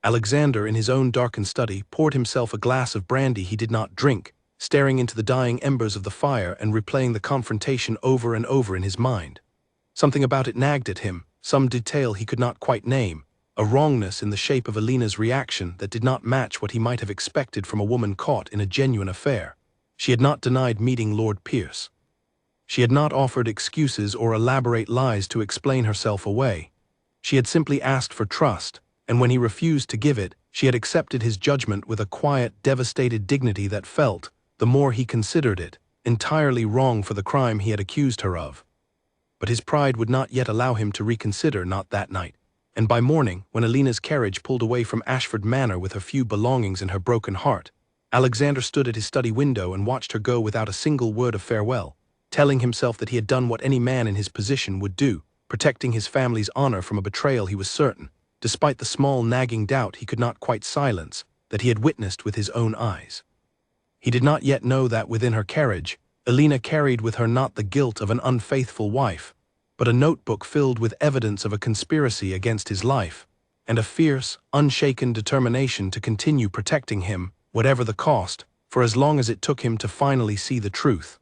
Alexander, in his own darkened study, poured himself a glass of brandy he did not drink, staring into the dying embers of the fire and replaying the confrontation over and over in his mind. Something about it nagged at him, some detail he could not quite name, a wrongness in the shape of Alina's reaction that did not match what he might have expected from a woman caught in a genuine affair. She had not denied meeting Lord Pierce. She had not offered excuses or elaborate lies to explain herself away. She had simply asked for trust, and when he refused to give it, she had accepted his judgment with a quiet, devastated dignity that felt, the more he considered it, entirely wrong for the crime he had accused her of. But his pride would not yet allow him to reconsider, not that night, and by morning, when Alina's carriage pulled away from Ashford Manor with her few belongings and her broken heart, Alexander stood at his study window and watched her go without a single word of farewell, telling himself that he had done what any man in his position would do, protecting his family's honor from a betrayal he was certain, despite the small nagging doubt he could not quite silence that he had witnessed with his own eyes. He did not yet know that within her carriage, Alina carried with her not the guilt of an unfaithful wife, but a notebook filled with evidence of a conspiracy against his life, and a fierce, unshaken determination to continue protecting him, whatever the cost, for as long as it took him to finally see the truth.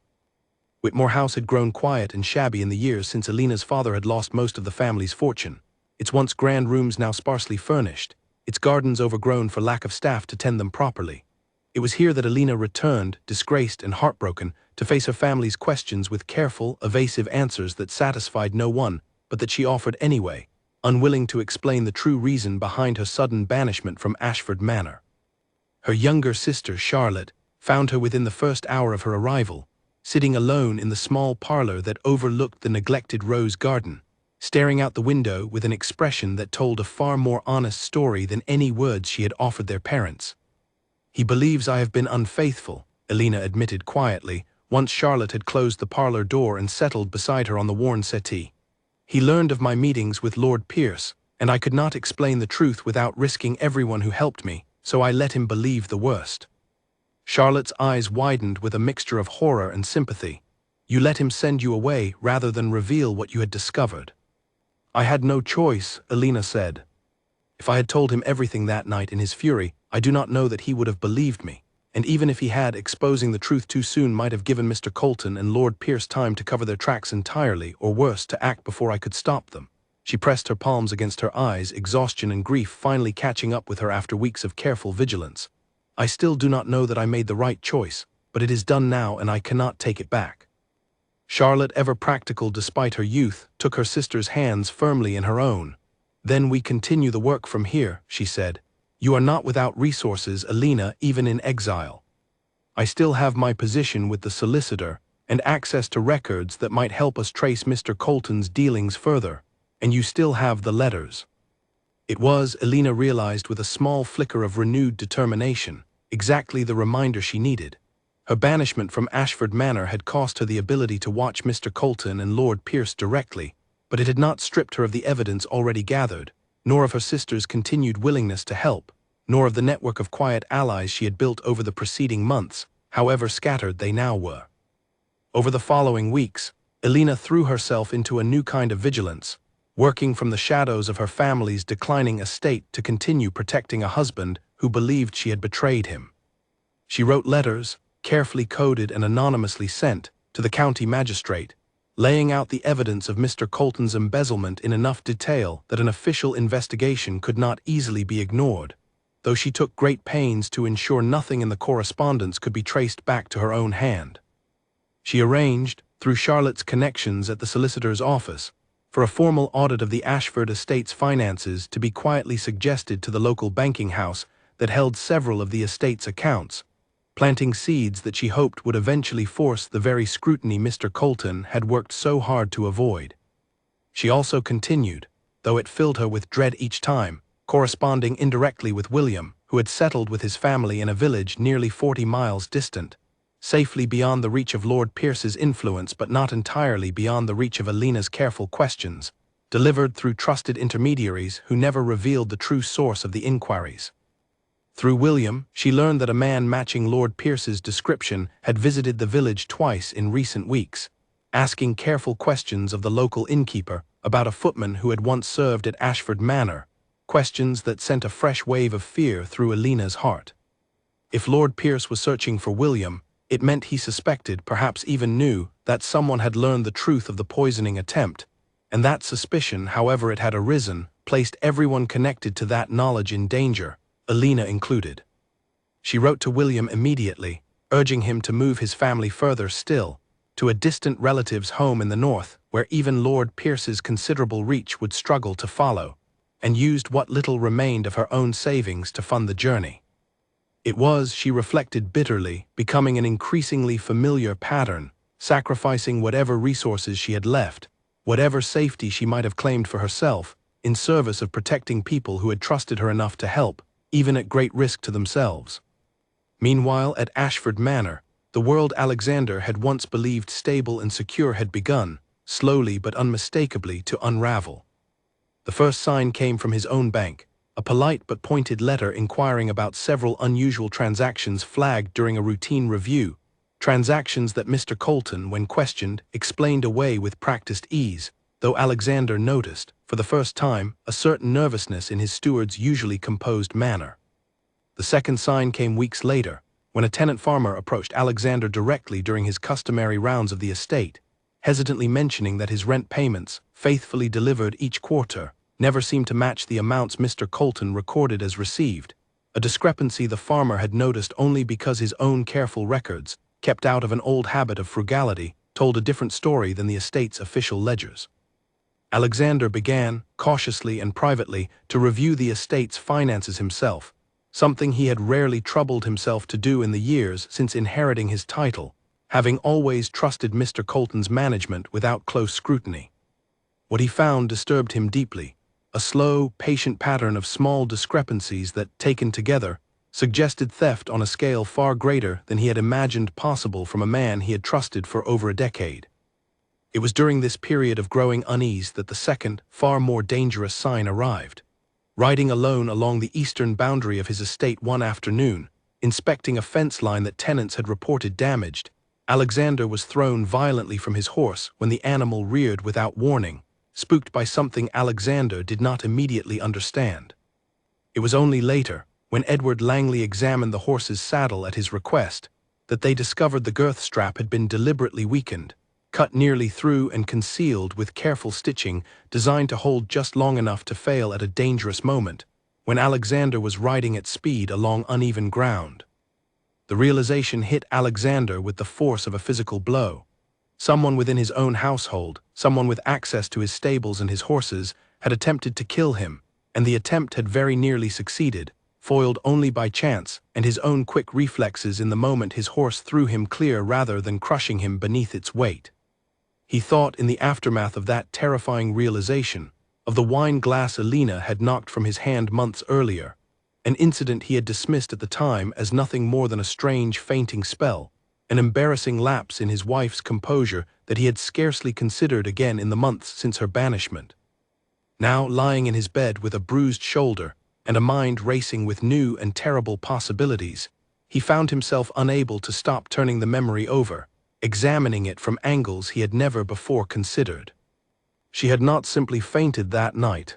Whitmore House had grown quiet and shabby in the years since Alina's father had lost most of the family's fortune, its once grand rooms now sparsely furnished, its gardens overgrown for lack of staff to tend them properly. It was here that Alina returned, disgraced and heartbroken, to face her family's questions with careful, evasive answers that satisfied no one, but that she offered anyway, unwilling to explain the true reason behind her sudden banishment from Ashford Manor. Her younger sister, Charlotte, found her within the first hour of her arrival, sitting alone in the small parlor that overlooked the neglected rose garden, staring out the window with an expression that told a far more honest story than any words she had offered their parents. "He believes I have been unfaithful," Alina admitted quietly, once Charlotte had closed the parlor door and settled beside her on the worn settee. "He learned of my meetings with Lord Pierce, and I could not explain the truth without risking everyone who helped me, so I let him believe the worst." Charlotte's eyes widened with a mixture of horror and sympathy. "You let him send you away rather than reveal what you had discovered." "I had no choice," Alina said. "If I had told him everything that night in his fury, I do not know that he would have believed me, and even if he had, exposing the truth too soon might have given Mr. Colton and Lord Pierce time to cover their tracks entirely, or worse, to act before I could stop them." She pressed her palms against her eyes, exhaustion and grief finally catching up with her after weeks of careful vigilance. "I still do not know that I made the right choice, but it is done now and I cannot take it back." Charlotte, ever practical despite her youth, took her sister's hands firmly in her own. "Then we continue the work from here," she said. "You are not without resources, Alina, even in exile. I still have my position with the solicitor and access to records that might help us trace Mr. Colton's dealings further, and you still have the letters." It was, Alina realized with a small flicker of renewed determination, exactly the reminder she needed. Her banishment from Ashford Manor had cost her the ability to watch Mr. Colton and Lord Pierce directly, but it had not stripped her of the evidence already gathered, nor of her sister's continued willingness to help, nor of the network of quiet allies she had built over the preceding months, however scattered they now were. Over the following weeks, Alina threw herself into a new kind of vigilance, working from the shadows of her family's declining estate to continue protecting a husband who believed she had betrayed him. She wrote letters, carefully coded and anonymously sent, to the county magistrate, laying out the evidence of Mr. Colton's embezzlement in enough detail that an official investigation could not easily be ignored, though she took great pains to ensure nothing in the correspondence could be traced back to her own hand. She arranged, through Charlotte's connections at the solicitor's office, for a formal audit of the Ashford estate's finances to be quietly suggested to the local banking house that held several of the estate's accounts, planting seeds that she hoped would eventually force the very scrutiny Mr. Colton had worked so hard to avoid. She also continued, though it filled her with dread each time, corresponding indirectly with William, who had settled with his family in a village nearly 40 miles distant, safely beyond the reach of Lord Pierce's influence but not entirely beyond the reach of Alina's careful questions, delivered through trusted intermediaries who never revealed the true source of the inquiries. Through William, she learned that a man matching Lord Pierce's description had visited the village twice in recent weeks, asking careful questions of the local innkeeper about a footman who had once served at Ashford Manor, questions that sent a fresh wave of fear through Alina's heart. If Lord Pierce was searching for William, it meant he suspected, perhaps even knew, that someone had learned the truth of the poisoning attempt, and that suspicion, however it had arisen, placed everyone connected to that knowledge in danger, Alina included. She wrote to William immediately, urging him to move his family further still, to a distant relative's home in the north, where even Lord Pierce's considerable reach would struggle to follow, and used what little remained of her own savings to fund the journey. It was, she reflected bitterly, becoming an increasingly familiar pattern, sacrificing whatever resources she had left, whatever safety she might have claimed for herself, in service of protecting people who had trusted her enough to help, even at great risk to themselves. Meanwhile, at Ashford Manor, the world Alexander had once believed stable and secure had begun, slowly but unmistakably, to unravel. The first sign came from his own bank, a polite but pointed letter inquiring about several unusual transactions flagged during a routine review, transactions that Mr. Colton, when questioned, explained away with practiced ease, though Alexander noticed, for the first time, a certain nervousness in his steward's usually composed manner. The second sign came weeks later, when a tenant farmer approached Alexander directly during his customary rounds of the estate, hesitantly mentioning that his rent payments, faithfully delivered each quarter, never seemed to match the amounts Mr. Colton recorded as received, a discrepancy the farmer had noticed only because his own careful records, kept out of an old habit of frugality, told a different story than the estate's official ledgers. Alexander began, cautiously and privately, to review the estate's finances himself, something he had rarely troubled himself to do in the years since inheriting his title, having always trusted Mr. Colton's management without close scrutiny. What he found disturbed him deeply, a slow, patient pattern of small discrepancies that, taken together, suggested theft on a scale far greater than he had imagined possible from a man he had trusted for over a decade. It was during this period of growing unease that the second, far more dangerous sign arrived. Riding alone along the eastern boundary of his estate one afternoon, inspecting a fence line that tenants had reported damaged, Alexander was thrown violently from his horse when the animal reared without warning, spooked by something Alexander did not immediately understand. It was only later, when Edward Langley examined the horse's saddle at his request, that they discovered the girth strap had been deliberately weakened, cut nearly through and concealed with careful stitching designed to hold just long enough to fail at a dangerous moment, when Alexander was riding at speed along uneven ground. The realization hit Alexander with the force of a physical blow. Someone within his own household, someone with access to his stables and his horses, had attempted to kill him, and the attempt had very nearly succeeded, foiled only by chance and his own quick reflexes in the moment his horse threw him clear rather than crushing him beneath its weight. He thought in the aftermath of that terrifying realization of the wine glass Alina had knocked from his hand months earlier, an incident he had dismissed at the time as nothing more than a strange fainting spell, an embarrassing lapse in his wife's composure that he had scarcely considered again in the months since her banishment. Now, lying in his bed with a bruised shoulder and a mind racing with new and terrible possibilities, he found himself unable to stop turning the memory over, examining it from angles he had never before considered. She had not simply fainted that night.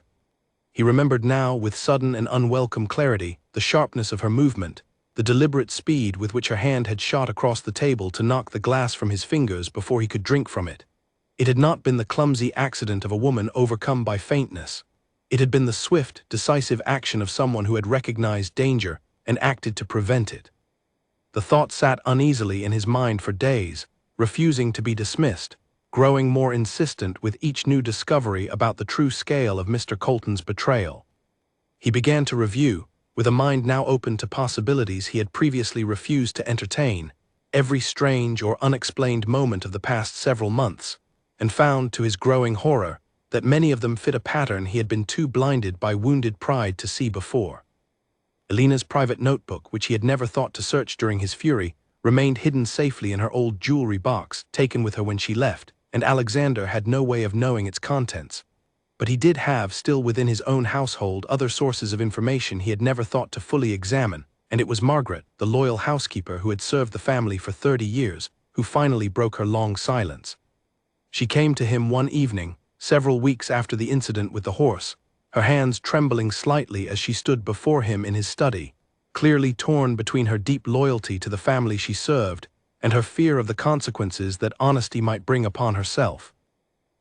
He remembered now with sudden and unwelcome clarity the sharpness of her movement, the deliberate speed with which her hand had shot across the table to knock the glass from his fingers before he could drink from it. It had not been the clumsy accident of a woman overcome by faintness. It had been the swift, decisive action of someone who had recognized danger and acted to prevent it. The thought sat uneasily in his mind for days, refusing to be dismissed, growing more insistent with each new discovery about the true scale of Mr. Colton's betrayal. He began to review, with a mind now open to possibilities he had previously refused to entertain, every strange or unexplained moment of the past several months, and found, to his growing horror, that many of them fit a pattern he had been too blinded by wounded pride to see before. Alina's private notebook, which he had never thought to search during his fury, remained hidden safely in her old jewelry box taken with her when she left, and Alexander had no way of knowing its contents. But he did have, still within his own household, other sources of information he had never thought to fully examine, and it was Margaret, the loyal housekeeper who had served the family for 30 years, who finally broke her long silence. She came to him one evening, several weeks after the incident with the horse, her hands trembling slightly as she stood before him in his study, clearly torn between her deep loyalty to the family she served and her fear of the consequences that honesty might bring upon herself.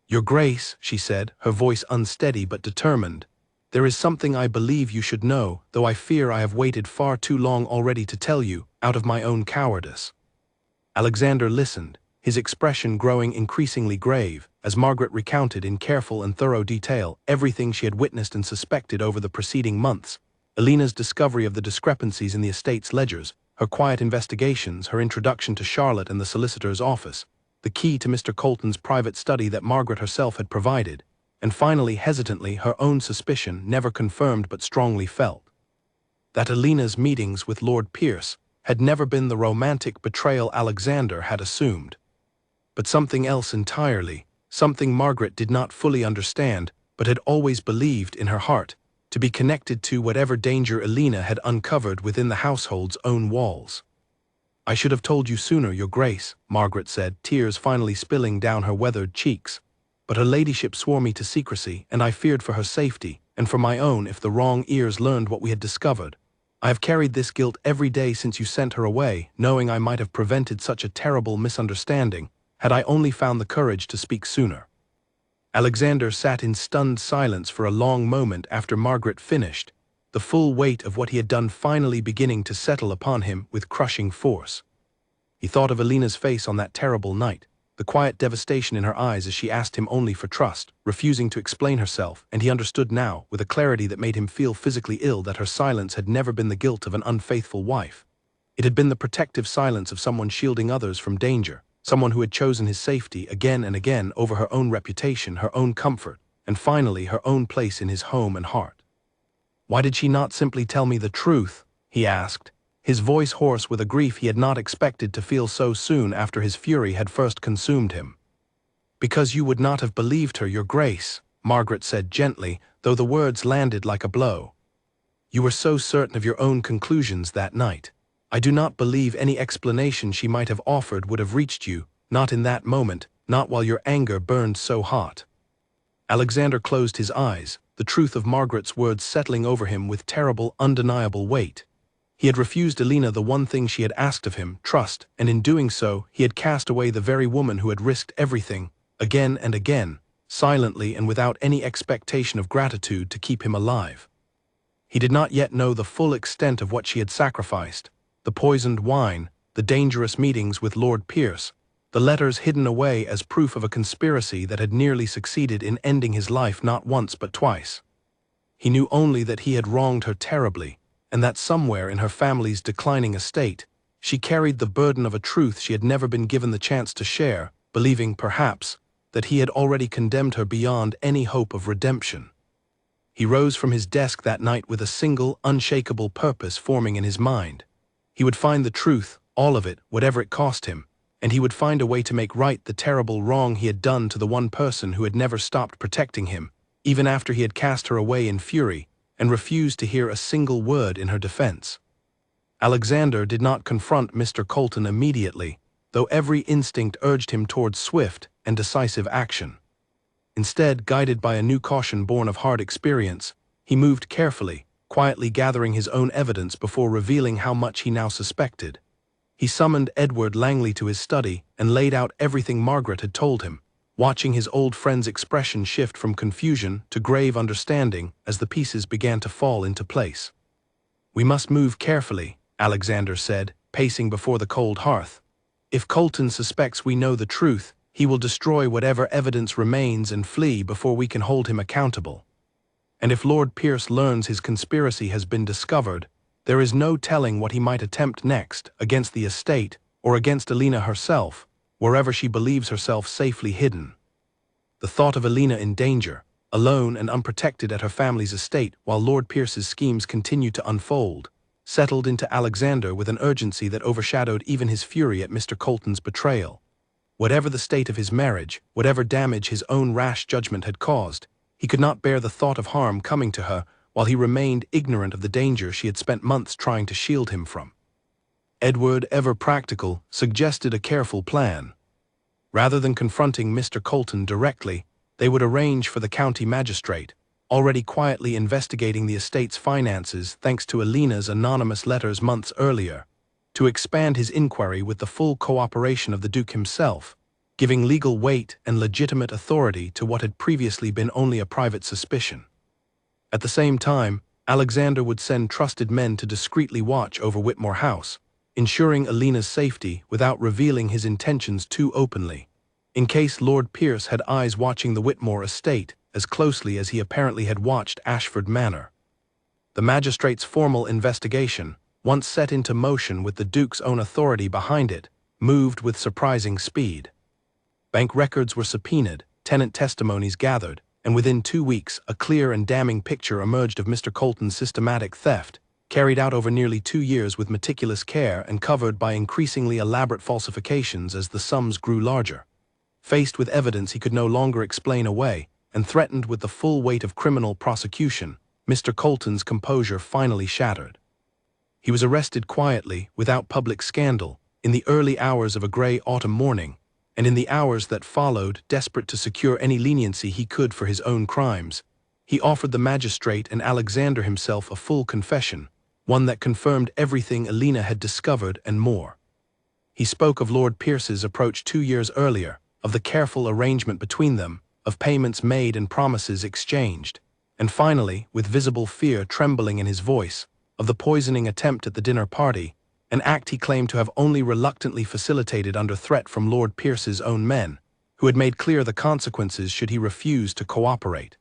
"Your Grace," she said, her voice unsteady but determined, "there is something I believe you should know, though I fear I have waited far too long already to tell you, out of my own cowardice." Alexander listened, his expression growing increasingly grave, as Margaret recounted in careful and thorough detail everything she had witnessed and suspected over the preceding months: Alina's discovery of the discrepancies in the estate's ledgers, her quiet investigations, her introduction to Charlotte and the solicitor's office, the key to Mr. Colton's private study that Margaret herself had provided, and finally, hesitantly, her own suspicion, never confirmed but strongly felt, that Alina's meetings with Lord Pierce had never been the romantic betrayal Alexander had assumed, but something else entirely, something Margaret did not fully understand, but had always believed in her heart to be connected to whatever danger Alina had uncovered within the household's own walls. "I should have told you sooner, Your Grace," Margaret said, tears finally spilling down her weathered cheeks. "But her ladyship swore me to secrecy, and I feared for her safety, and for my own if the wrong ears learned what we had discovered. I have carried this guilt every day since you sent her away, knowing I might have prevented such a terrible misunderstanding, had I only found the courage to speak sooner." Alexander sat in stunned silence for a long moment after Margaret finished, the full weight of what he had done finally beginning to settle upon him with crushing force. He thought of Alina's face on that terrible night, the quiet devastation in her eyes as she asked him only for trust, refusing to explain herself, and he understood now, with a clarity that made him feel physically ill, that her silence had never been the guilt of an unfaithful wife. It had been the protective silence of someone shielding others from danger, someone who had chosen his safety again and again over her own reputation, her own comfort, and finally her own place in his home and heart. "Why did she not simply tell me the truth?" he asked, his voice hoarse with a grief he had not expected to feel so soon after his fury had first consumed him. "Because you would not have believed her, Your Grace," Margaret said gently, though the words landed like a blow. "You were so certain of your own conclusions that night. I do not believe any explanation she might have offered would have reached you, not in that moment, not while your anger burned so hot." Alexander closed his eyes, the truth of Margaret's words settling over him with terrible, undeniable weight. He had refused Alina the one thing she had asked of him, trust, and in doing so, he had cast away the very woman who had risked everything, again and again, silently and without any expectation of gratitude to keep him alive. He did not yet know the full extent of what she had sacrificed: the poisoned wine, the dangerous meetings with Lord Pierce, the letters hidden away as proof of a conspiracy that had nearly succeeded in ending his life not once but twice. He knew only that he had wronged her terribly, and that somewhere in her family's declining estate, she carried the burden of a truth she had never been given the chance to share, believing, perhaps, that he had already condemned her beyond any hope of redemption. He rose from his desk that night with a single, unshakable purpose forming in his mind. He would find the truth, all of it, whatever it cost him, and he would find a way to make right the terrible wrong he had done to the one person who had never stopped protecting him, even after he had cast her away in fury, and refused to hear a single word in her defense. Alexander did not confront Mr. Colton immediately, though every instinct urged him towards swift and decisive action. Instead, guided by a new caution born of hard experience, he moved carefully, quietly gathering his own evidence before revealing how much he now suspected. He summoned Edward Langley to his study and laid out everything Margaret had told him, watching his old friend's expression shift from confusion to grave understanding as the pieces began to fall into place. "We must move carefully," Alexander said, pacing before the cold hearth. "If Colton suspects we know the truth, he will destroy whatever evidence remains and flee before we can hold him accountable. And if Lord Pierce learns his conspiracy has been discovered, there is no telling what he might attempt next against the estate or against Alina herself, wherever she believes herself safely hidden." The thought of Alina in danger, alone and unprotected at her family's estate while Lord Pierce's schemes continued to unfold, settled into Alexander with an urgency that overshadowed even his fury at Mr. Colton's betrayal. Whatever the state of his marriage, whatever damage his own rash judgment had caused, he could not bear the thought of harm coming to her while he remained ignorant of the danger she had spent months trying to shield him from. Edward, ever practical, suggested a careful plan. Rather than confronting Mr. Colton directly, they would arrange for the county magistrate, already quietly investigating the estate's finances thanks to Alina's anonymous letters months earlier, to expand his inquiry with the full cooperation of the Duke himself, giving legal weight and legitimate authority to what had previously been only a private suspicion. At the same time, Alexander would send trusted men to discreetly watch over Whitmore House, ensuring Alina's safety without revealing his intentions too openly, in case Lord Pierce had eyes watching the Whitmore estate as closely as he apparently had watched Ashford Manor. The magistrate's formal investigation, once set into motion with the Duke's own authority behind it, moved with surprising speed. Bank records were subpoenaed, tenant testimonies gathered, and within 2 weeks a clear and damning picture emerged of Mr. Colton's systematic theft, carried out over nearly 2 years with meticulous care and covered by increasingly elaborate falsifications as the sums grew larger. Faced with evidence he could no longer explain away, and threatened with the full weight of criminal prosecution, Mr. Colton's composure finally shattered. He was arrested quietly, without public scandal, in the early hours of a grey autumn morning, and in the hours that followed, desperate to secure any leniency he could for his own crimes, he offered the magistrate and Alexander himself a full confession, one that confirmed everything Alina had discovered and more. He spoke of Lord Pierce's approach 2 years earlier, of the careful arrangement between them, of payments made and promises exchanged, and finally, with visible fear trembling in his voice, of the poisoning attempt at the dinner party, an act he claimed to have only reluctantly facilitated under threat from Lord Pierce's own men, who had made clear the consequences should he refuse to cooperate.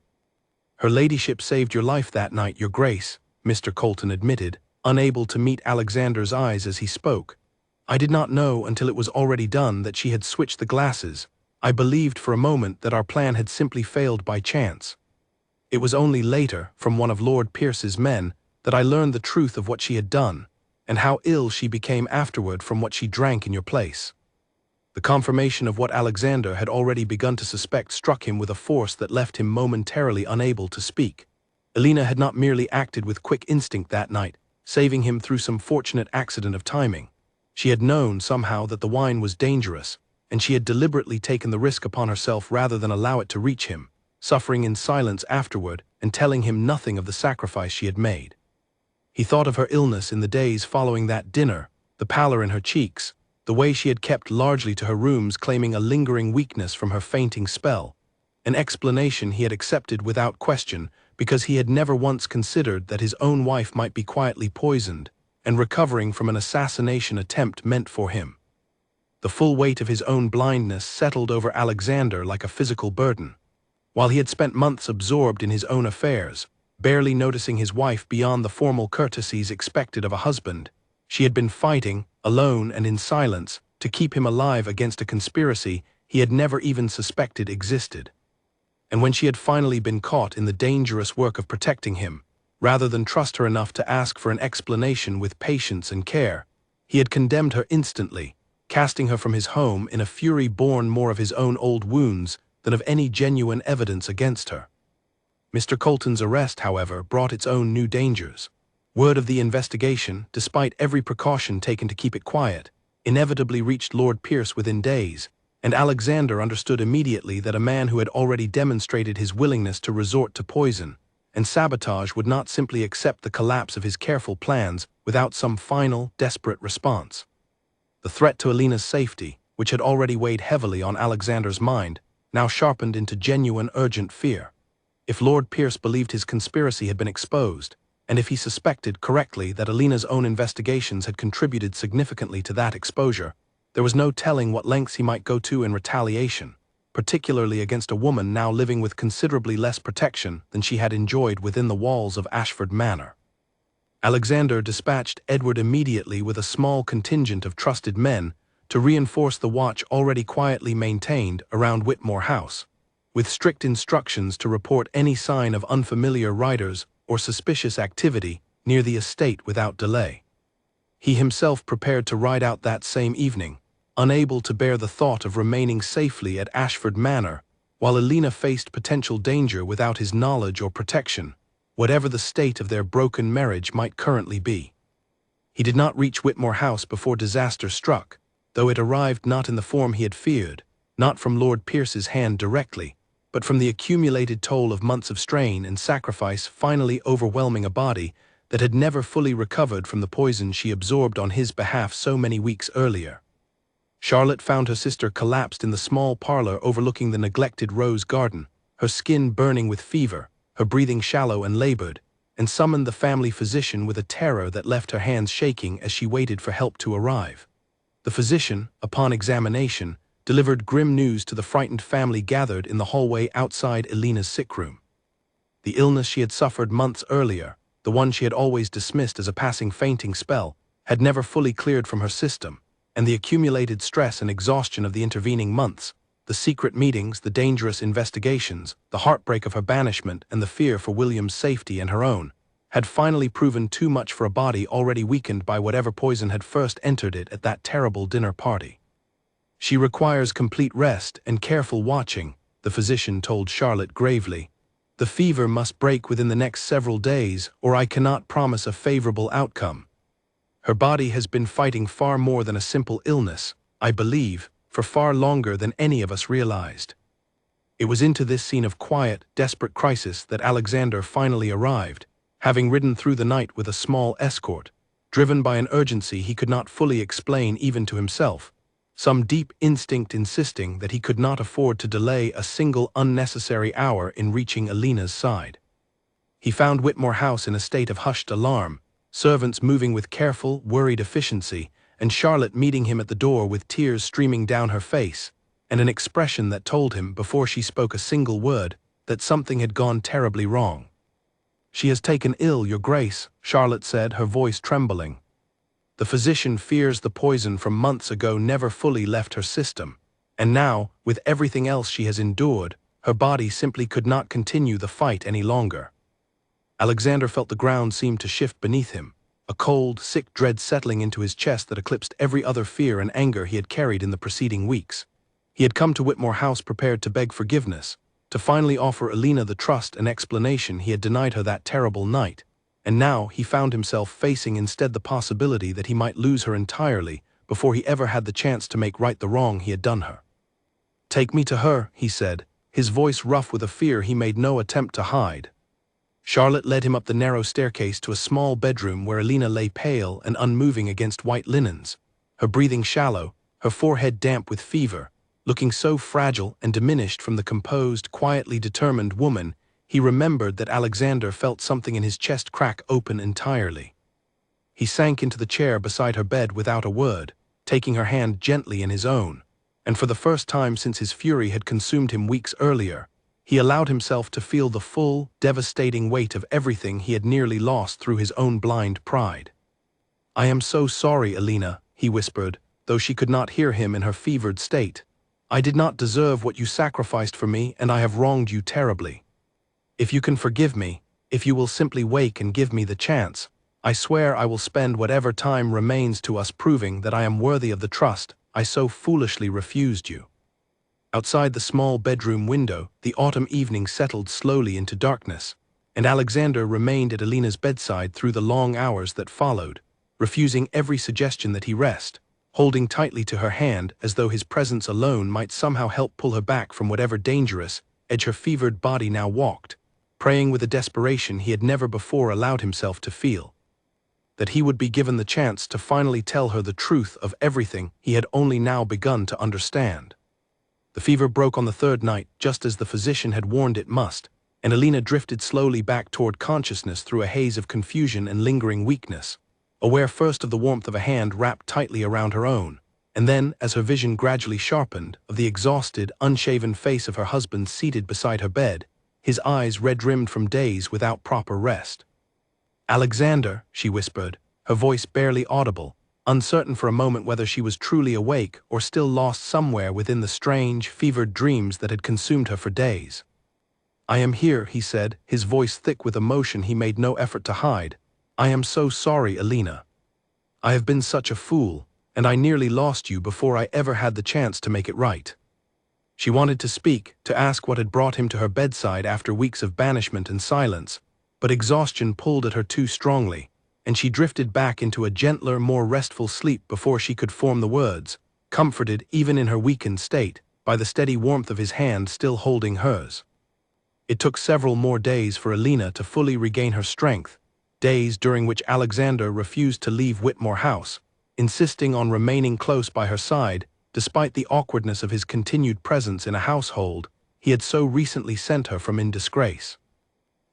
"Her ladyship saved your life that night, your grace," Mr. Colton admitted, unable to meet Alexander's eyes as he spoke. "I did not know until it was already done that she had switched the glasses. I believed for a moment that our plan had simply failed by chance. It was only later, from one of Lord Pierce's men, that I learned the truth of what she had done, and how ill she became afterward from what she drank in your place." The confirmation of what Alexander had already begun to suspect struck him with a force that left him momentarily unable to speak. Alina had not merely acted with quick instinct that night, saving him through some fortunate accident of timing. She had known, somehow, that the wine was dangerous, and she had deliberately taken the risk upon herself rather than allow it to reach him, suffering in silence afterward and telling him nothing of the sacrifice she had made. He thought of her illness in the days following that dinner, the pallor in her cheeks, the way she had kept largely to her rooms claiming a lingering weakness from her fainting spell, an explanation he had accepted without question because he had never once considered that his own wife might be quietly poisoned and recovering from an assassination attempt meant for him. The full weight of his own blindness settled over Alexander like a physical burden. While he had spent months absorbed in his own affairs, barely noticing his wife beyond the formal courtesies expected of a husband, she had been fighting, alone and in silence, to keep him alive against a conspiracy he had never even suspected existed. And when she had finally been caught in the dangerous work of protecting him, rather than trust her enough to ask for an explanation with patience and care, he had condemned her instantly, casting her from his home in a fury born more of his own old wounds than of any genuine evidence against her. Mr. Colton's arrest, however, brought its own new dangers. Word of the investigation, despite every precaution taken to keep it quiet, inevitably reached Lord Pierce within days, and Alexander understood immediately that a man who had already demonstrated his willingness to resort to poison and sabotage would not simply accept the collapse of his careful plans without some final, desperate response. The threat to Alina's safety, which had already weighed heavily on Alexander's mind, now sharpened into genuine, urgent fear. If Lord Pierce believed his conspiracy had been exposed, and if he suspected correctly that Alina's own investigations had contributed significantly to that exposure, there was no telling what lengths he might go to in retaliation, particularly against a woman now living with considerably less protection than she had enjoyed within the walls of Ashford Manor. Alexander dispatched Edward immediately with a small contingent of trusted men to reinforce the watch already quietly maintained around Whitmore House, with strict instructions to report any sign of unfamiliar riders or suspicious activity near the estate without delay. He himself prepared to ride out that same evening, unable to bear the thought of remaining safely at Ashford Manor, while Alina faced potential danger without his knowledge or protection, whatever the state of their broken marriage might currently be. He did not reach Whitmore House before disaster struck, though it arrived not in the form he had feared, not from Lord Pierce's hand directly, but from the accumulated toll of months of strain and sacrifice finally overwhelming a body that had never fully recovered from the poison she absorbed on his behalf so many weeks earlier. Charlotte found her sister collapsed in the small parlor overlooking the neglected rose garden, her skin burning with fever, her breathing shallow and labored, and summoned the family physician with a terror that left her hands shaking as she waited for help to arrive. The physician, upon examination, delivered grim news to the frightened family gathered in the hallway outside Alina's sick room. The illness she had suffered months earlier, the one she had always dismissed as a passing fainting spell, had never fully cleared from her system, and the accumulated stress and exhaustion of the intervening months, the secret meetings, the dangerous investigations, the heartbreak of her banishment, and the fear for William's safety and her own, had finally proven too much for a body already weakened by whatever poison had first entered it at that terrible dinner party. "She requires complete rest and careful watching," the physician told Charlotte gravely. The fever must break within the next several days, or I cannot promise a favorable outcome. Her body has been fighting far more than a simple illness, I believe, for far longer than any of us realized. It was into this scene of quiet, desperate crisis that Alexander finally arrived, having ridden through the night with a small escort, driven by an urgency he could not fully explain even to himself, some deep instinct insisting that he could not afford to delay a single unnecessary hour in reaching Alina's side. He found Whitmore House in a state of hushed alarm, servants moving with careful, worried efficiency, and Charlotte meeting him at the door with tears streaming down her face, and an expression that told him, before she spoke a single word, that something had gone terribly wrong. "She has taken ill, Your Grace," Charlotte said, her voice trembling. The physician fears the poison from months ago never fully left her system, and now, with everything else she has endured, her body simply could not continue the fight any longer. Alexander felt the ground seem to shift beneath him, a cold, sick dread settling into his chest that eclipsed every other fear and anger he had carried in the preceding weeks. He had come to Whitmore House prepared to beg forgiveness, to finally offer Alina the trust and explanation he had denied her that terrible night, and now he found himself facing instead the possibility that he might lose her entirely before he ever had the chance to make right the wrong he had done her. "Take me to her," he said, his voice rough with a fear he made no attempt to hide. Charlotte led him up the narrow staircase to a small bedroom where Alina lay pale and unmoving against white linens, her breathing shallow, her forehead damp with fever, looking so fragile and diminished from the composed, quietly determined woman. He remembered that Alexander felt something in his chest crack open entirely. He sank into the chair beside her bed without a word, taking her hand gently in his own, and for the first time since his fury had consumed him weeks earlier, he allowed himself to feel the full, devastating weight of everything he had nearly lost through his own blind pride. "I am so sorry, Alina," he whispered, though she could not hear him in her fevered state. "I did not deserve what you sacrificed for me, and I have wronged you terribly. If you can forgive me, if you will simply wake and give me the chance, I swear I will spend whatever time remains to us proving that I am worthy of the trust I so foolishly refused you." Outside the small bedroom window, the autumn evening settled slowly into darkness, and Alexander remained at Alina's bedside through the long hours that followed, refusing every suggestion that he rest, holding tightly to her hand as though his presence alone might somehow help pull her back from whatever dangerous edge her fevered body now walked, praying with a desperation he had never before allowed himself to feel, that he would be given the chance to finally tell her the truth of everything he had only now begun to understand. The fever broke on the third night, just as the physician had warned it must, and Alina drifted slowly back toward consciousness through a haze of confusion and lingering weakness, aware first of the warmth of a hand wrapped tightly around her own, and then, as her vision gradually sharpened, of the exhausted, unshaven face of her husband seated beside her bed, his eyes red-rimmed from days without proper rest. "Alexander," she whispered, her voice barely audible, uncertain for a moment whether she was truly awake or still lost somewhere within the strange, fevered dreams that had consumed her for days. "I am here," he said, his voice thick with emotion he made no effort to hide. "I am so sorry, Alina. I have been such a fool, and I nearly lost you before I ever had the chance to make it right." She wanted to speak, to ask what had brought him to her bedside after weeks of banishment and silence, but exhaustion pulled at her too strongly, and she drifted back into a gentler, more restful sleep before she could form the words, comforted even in her weakened state by the steady warmth of his hand still holding hers. It took several more days for Alina to fully regain her strength, days during which Alexander refused to leave Whitmore House, insisting on remaining close by her side despite the awkwardness of his continued presence in a household he had so recently sent her from in disgrace.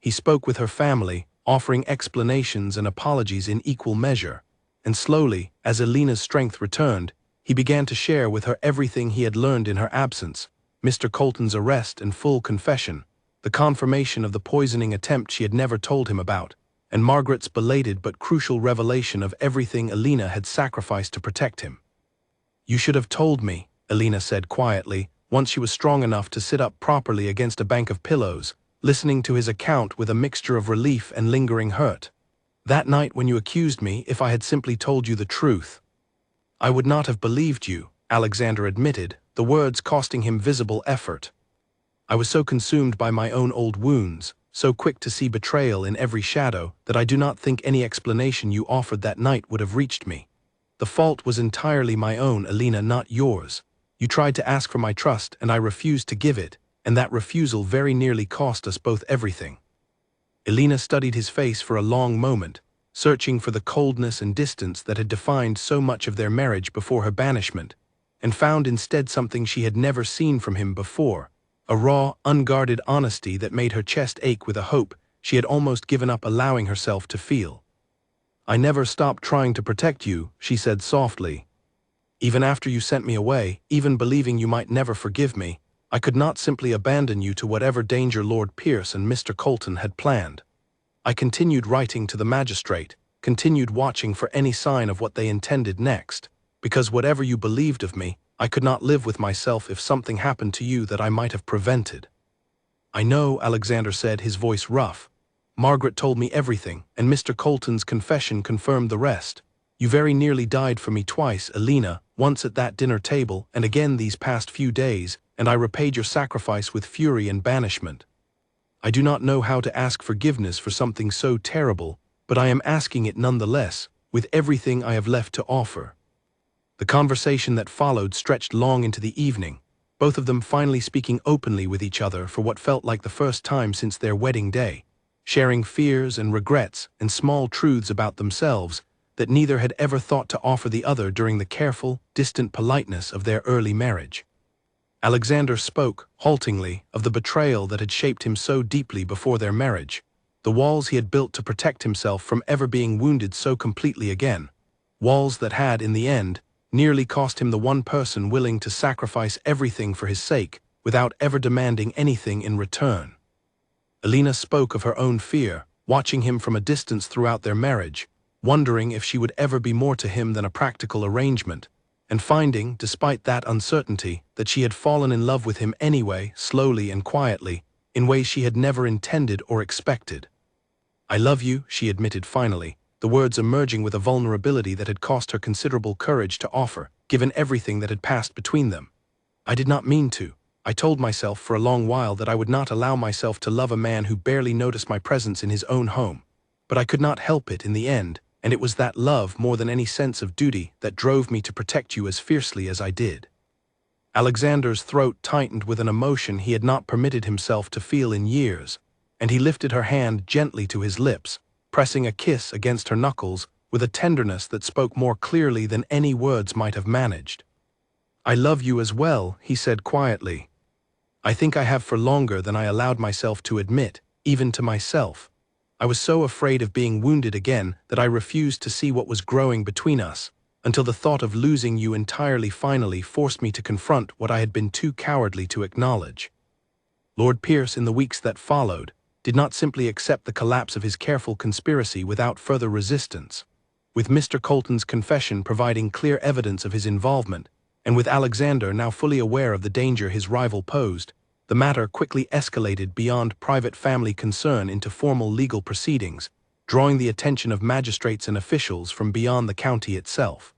He spoke with her family, offering explanations and apologies in equal measure, and slowly, as Alina's strength returned, he began to share with her everything he had learned in her absence, Mr. Colton's arrest and full confession, the confirmation of the poisoning attempt she had never told him about, and Margaret's belated but crucial revelation of everything Alina had sacrificed to protect him. "You should have told me," Alina said quietly, once she was strong enough to sit up properly against a bank of pillows, listening to his account with a mixture of relief and lingering hurt. "That night when you accused me, if I had simply told you the truth." "I would not have believed you," Alexander admitted, the words costing him visible effort. I was so consumed by my own old wounds, so quick to see betrayal in every shadow, that I do not think any explanation you offered that night would have reached me. The fault was entirely my own, Alina, not yours. You tried to ask for my trust, and I refused to give it, and that refusal very nearly cost us both everything. Alina studied his face for a long moment, searching for the coldness and distance that had defined so much of their marriage before her banishment, and found instead something she had never seen from him before, a raw, unguarded honesty that made her chest ache with a hope she had almost given up allowing herself to feel. "I never stopped trying to protect you," she said softly. "Even after you sent me away, even believing you might never forgive me, I could not simply abandon you to whatever danger Lord Pierce and Mr. Colton had planned. I continued writing to the magistrate, continued watching for any sign of what they intended next, because whatever you believed of me, I could not live with myself if something happened to you that I might have prevented." "I know," Alexander said, his voice rough. "Margaret told me everything, and Mr. Colton's confession confirmed the rest. You very nearly died for me twice, Alina, once at that dinner table and again these past few days, and I repaid your sacrifice with fury and banishment. I do not know how to ask forgiveness for something so terrible, but I am asking it nonetheless, with everything I have left to offer." The conversation that followed stretched long into the evening, both of them finally speaking openly with each other for what felt like the first time since their wedding day, sharing fears and regrets and small truths about themselves that neither had ever thought to offer the other during the careful, distant politeness of their early marriage. Alexander spoke, haltingly, of the betrayal that had shaped him so deeply before their marriage, the walls he had built to protect himself from ever being wounded so completely again, walls that had, in the end, nearly cost him the one person willing to sacrifice everything for his sake without ever demanding anything in return. Alina spoke of her own fear, watching him from a distance throughout their marriage, wondering if she would ever be more to him than a practical arrangement, and finding, despite that uncertainty, that she had fallen in love with him anyway, slowly and quietly, in ways she had never intended or expected. "I love you," she admitted finally, the words emerging with a vulnerability that had cost her considerable courage to offer, given everything that had passed between them. "I did not mean to. I told myself for a long while that I would not allow myself to love a man who barely noticed my presence in his own home. But I could not help it in the end, and it was that love more than any sense of duty that drove me to protect you as fiercely as I did." Alexander's throat tightened with an emotion he had not permitted himself to feel in years, and he lifted her hand gently to his lips, pressing a kiss against her knuckles with a tenderness that spoke more clearly than any words might have managed. "I love you as well," he said quietly. "I think I have for longer than I allowed myself to admit, even to myself. I was so afraid of being wounded again that I refused to see what was growing between us, until the thought of losing you entirely finally forced me to confront what I had been too cowardly to acknowledge." Lord Pierce, in the weeks that followed, did not simply accept the collapse of his careful conspiracy without further resistance. With Mr. Colton's confession providing clear evidence of his involvement, and with Alexander now fully aware of the danger his rival posed, the matter quickly escalated beyond private family concern into formal legal proceedings, drawing the attention of magistrates and officials from beyond the county itself.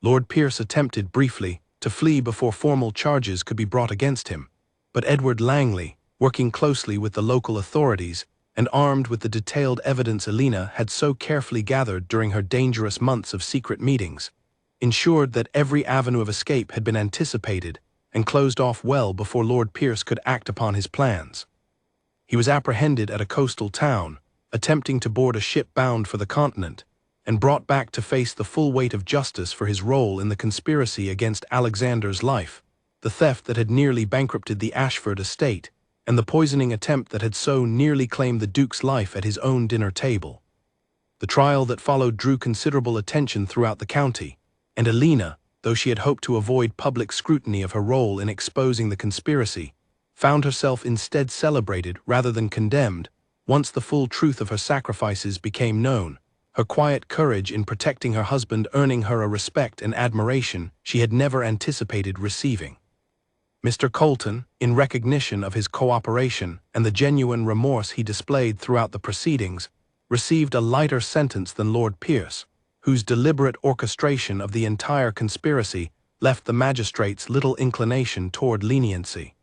Lord Pierce attempted, briefly, to flee before formal charges could be brought against him, but Edward Langley, working closely with the local authorities and armed with the detailed evidence Alina had so carefully gathered during her dangerous months of secret meetings, ensured that every avenue of escape had been anticipated and closed off well before Lord Pierce could act upon his plans. He was apprehended at a coastal town, attempting to board a ship bound for the continent, and brought back to face the full weight of justice for his role in the conspiracy against Alexander's life, the theft that had nearly bankrupted the Ashford estate, and the poisoning attempt that had so nearly claimed the Duke's life at his own dinner table. The trial that followed drew considerable attention throughout the county, and Alina, though she had hoped to avoid public scrutiny of her role in exposing the conspiracy, found herself instead celebrated rather than condemned once the full truth of her sacrifices became known, her quiet courage in protecting her husband earning her a respect and admiration she had never anticipated receiving. Mr. Colton, in recognition of his cooperation and the genuine remorse he displayed throughout the proceedings, received a lighter sentence than Lord Pierce, whose deliberate orchestration of the entire conspiracy left the magistrates little inclination toward leniency.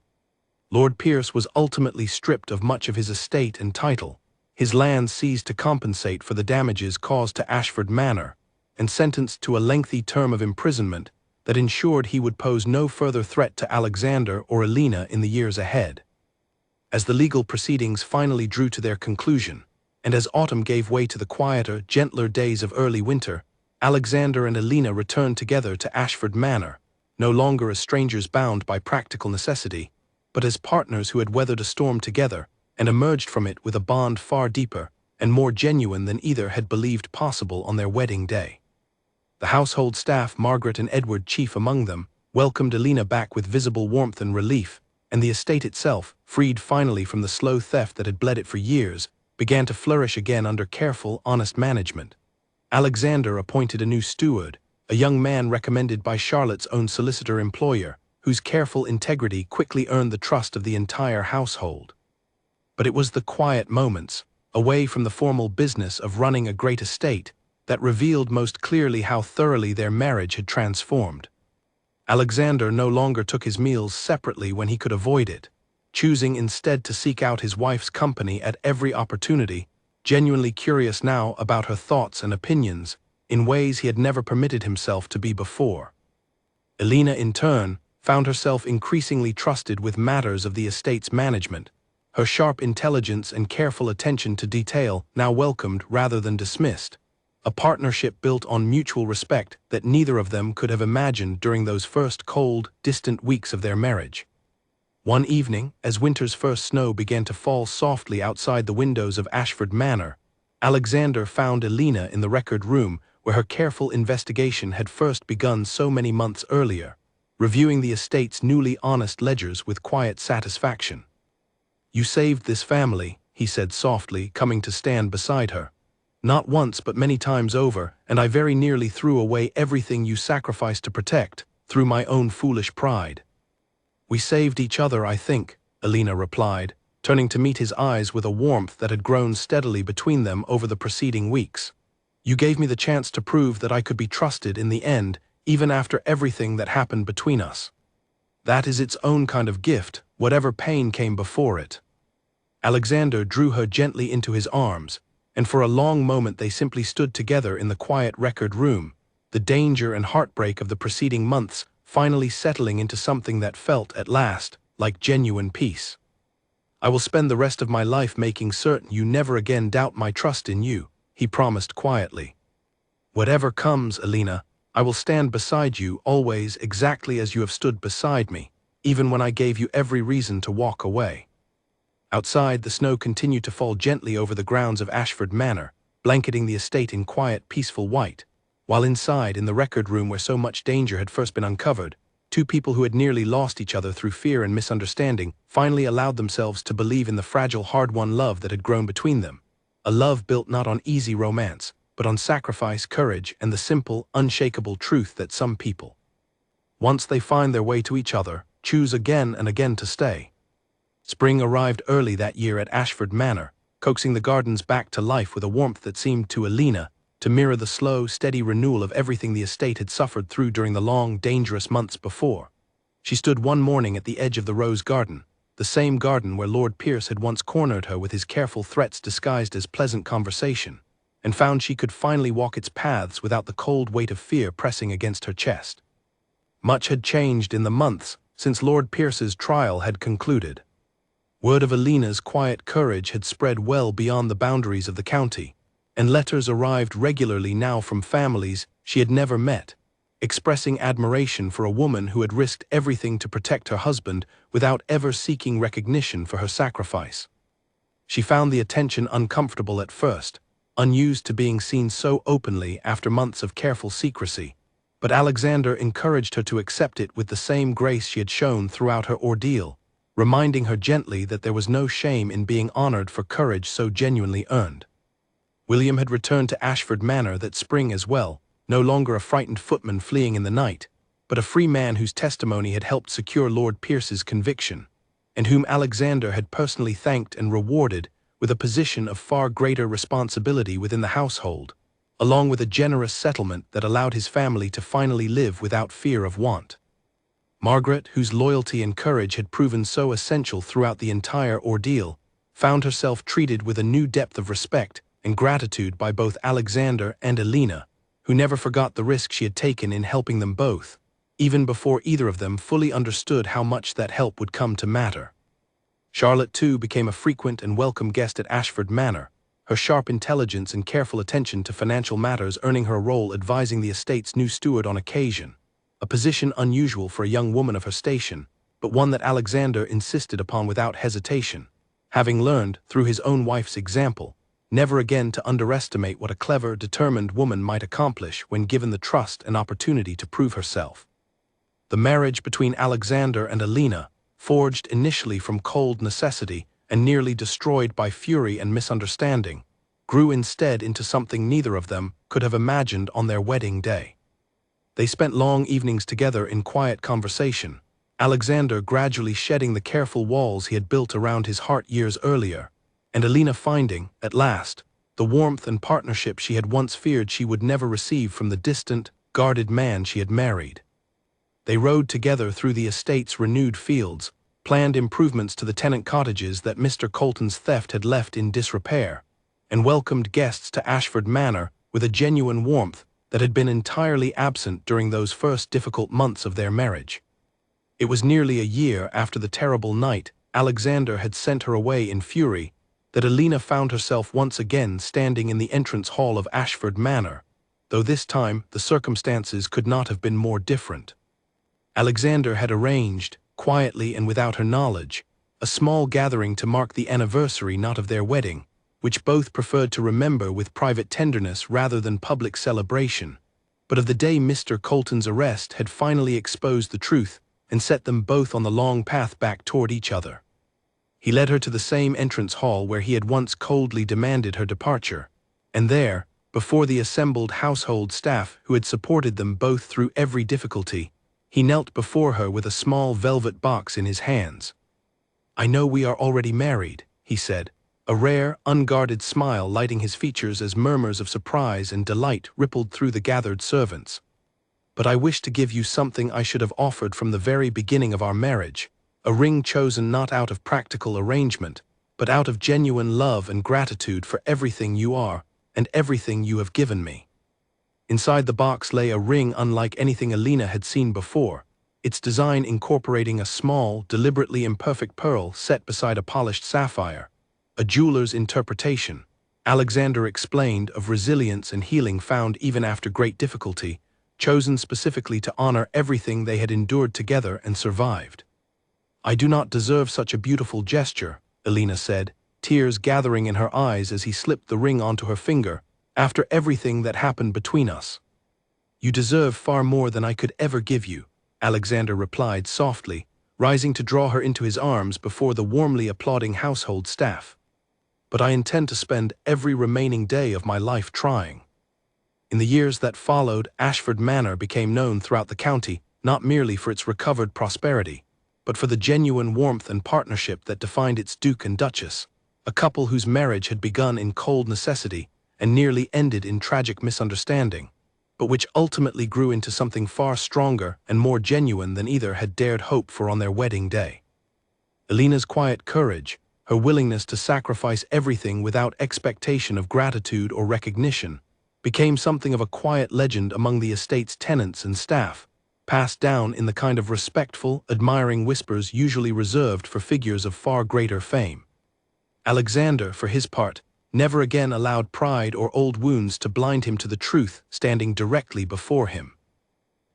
Lord Pierce was ultimately stripped of much of his estate and title, his land seized to compensate for the damages caused to Ashford Manor, and sentenced to a lengthy term of imprisonment that ensured he would pose no further threat to Alexander or Alina in the years ahead. As the legal proceedings finally drew to their conclusion, and as autumn gave way to the quieter, gentler days of early winter, Alexander and Alina returned together to Ashford Manor, no longer as strangers bound by practical necessity, but as partners who had weathered a storm together and emerged from it with a bond far deeper and more genuine than either had believed possible on their wedding day. The household staff, Margaret and Edward chief among them, welcomed Alina back with visible warmth and relief, and the estate itself, freed finally from the slow theft that had bled it for years, began to flourish again under careful, honest management. Alexander appointed a new steward, a young man recommended by Charlotte's own solicitor-employer, whose careful integrity quickly earned the trust of the entire household. But it was the quiet moments, away from the formal business of running a great estate, that revealed most clearly how thoroughly their marriage had transformed. Alexander no longer took his meals separately when he could avoid it, choosing instead to seek out his wife's company at every opportunity, genuinely curious now about her thoughts and opinions, in ways he had never permitted himself to be before. Alina, in turn, found herself increasingly trusted with matters of the estate's management, her sharp intelligence and careful attention to detail now welcomed rather than dismissed, a partnership built on mutual respect that neither of them could have imagined during those first cold, distant weeks of their marriage. One evening, as winter's first snow began to fall softly outside the windows of Ashford Manor, Alexander found Alina in the record room where her careful investigation had first begun so many months earlier, reviewing the estate's newly honest ledgers with quiet satisfaction. "You saved this family," he said softly, coming to stand beside her. "Not once but many times over, and I very nearly threw away everything you sacrificed to protect, through my own foolish pride." "We saved each other, I think," Alina replied, turning to meet his eyes with a warmth that had grown steadily between them over the preceding weeks. "You gave me the chance to prove that I could be trusted in the end, even after everything that happened between us. That is its own kind of gift, whatever pain came before it." Alexander drew her gently into his arms, and for a long moment they simply stood together in the quiet record room, the danger and heartbreak of the preceding months finally settling into something that felt, at last, like genuine peace. "I will spend the rest of my life making certain you never again doubt my trust in you," he promised quietly. "Whatever comes, Alina, I will stand beside you always exactly as you have stood beside me, even when I gave you every reason to walk away." Outside, the snow continued to fall gently over the grounds of Ashford Manor, blanketing the estate in quiet, peaceful white, while inside, in the record room where so much danger had first been uncovered, two people who had nearly lost each other through fear and misunderstanding finally allowed themselves to believe in the fragile, hard-won love that had grown between them, a love built not on easy romance, but on sacrifice, courage, and the simple, unshakable truth that some people, once they find their way to each other, choose again and again to stay. Spring arrived early that year at Ashford Manor, coaxing the gardens back to life with a warmth that seemed to Alina to mirror the slow, steady renewal of everything the estate had suffered through during the long, dangerous months before. She stood one morning at the edge of the rose garden, the same garden where Lord Pierce had once cornered her with his careful threats disguised as pleasant conversation, and found she could finally walk its paths without the cold weight of fear pressing against her chest. Much had changed in the months since Lord Pierce's trial had concluded. Word of Alina's quiet courage had spread well beyond the boundaries of the county, and letters arrived regularly now from families she had never met, expressing admiration for a woman who had risked everything to protect her husband without ever seeking recognition for her sacrifice. She found the attention uncomfortable at first, unused to being seen so openly after months of careful secrecy, but Alexander encouraged her to accept it with the same grace she had shown throughout her ordeal, reminding her gently that there was no shame in being honored for courage so genuinely earned. William had returned to Ashford Manor that spring as well, no longer a frightened footman fleeing in the night, but a free man whose testimony had helped secure Lord Pierce's conviction, and whom Alexander had personally thanked and rewarded with a position of far greater responsibility within the household, along with a generous settlement that allowed his family to finally live without fear of want. Margaret, whose loyalty and courage had proven so essential throughout the entire ordeal, found herself treated with a new depth of respect and gratitude by both Alexander and Alina, who never forgot the risk she had taken in helping them both, even before either of them fully understood how much that help would come to matter. Charlotte, too, became a frequent and welcome guest at Ashford Manor, her sharp intelligence and careful attention to financial matters earning her a role advising the estate's new steward on occasion, a position unusual for a young woman of her station, but one that Alexander insisted upon without hesitation, having learned, through his own wife's example, never again to underestimate what a clever, determined woman might accomplish when given the trust and opportunity to prove herself. The marriage between Alexander and Alina, forged initially from cold necessity and nearly destroyed by fury and misunderstanding, grew instead into something neither of them could have imagined on their wedding day. They spent long evenings together in quiet conversation, Alexander gradually shedding the careful walls he had built around his heart years earlier, and Alina finding, at last, the warmth and partnership she had once feared she would never receive from the distant, guarded man she had married. They rode together through the estate's renewed fields, planned improvements to the tenant cottages that Mr. Colton's theft had left in disrepair, and welcomed guests to Ashford Manor with a genuine warmth that had been entirely absent during those first difficult months of their marriage. It was nearly a year after the terrible night Alexander had sent her away in fury that Alina found herself once again standing in the entrance hall of Ashford Manor, though this time the circumstances could not have been more different. Alexander had arranged, quietly and without her knowledge, a small gathering to mark the anniversary not of their wedding, which both preferred to remember with private tenderness rather than public celebration, but of the day Mr. Colton's arrest had finally exposed the truth and set them both on the long path back toward each other. He led her to the same entrance hall where he had once coldly demanded her departure, and there, before the assembled household staff who had supported them both through every difficulty, he knelt before her with a small velvet box in his hands. "I know we are already married," he said, a rare, unguarded smile lighting his features as murmurs of surprise and delight rippled through the gathered servants. "But I wish to give you something I should have offered from the very beginning of our marriage, a ring chosen not out of practical arrangement, but out of genuine love and gratitude for everything you are and everything you have given me." Inside the box lay a ring unlike anything Alina had seen before, its design incorporating a small, deliberately imperfect pearl set beside a polished sapphire, a jeweler's interpretation, Alexander explained, of resilience and healing found even after great difficulty, chosen specifically to honor everything they had endured together and survived. "I do not deserve such a beautiful gesture," Alina said, tears gathering in her eyes as he slipped the ring onto her finger, "after everything that happened between us." "You deserve far more than I could ever give you," Alexander replied softly, rising to draw her into his arms before the warmly applauding household staff. "But I intend to spend every remaining day of my life trying." In the years that followed, Ashford Manor became known throughout the county not merely for its recovered prosperity, but for the genuine warmth and partnership that defined its Duke and Duchess, a couple whose marriage had begun in cold necessity and nearly ended in tragic misunderstanding, but which ultimately grew into something far stronger and more genuine than either had dared hope for on their wedding day. Alina's quiet courage, her willingness to sacrifice everything without expectation of gratitude or recognition, became something of a quiet legend among the estate's tenants and staff, passed down in the kind of respectful, admiring whispers usually reserved for figures of far greater fame. Alexander, for his part, never again allowed pride or old wounds to blind him to the truth standing directly before him.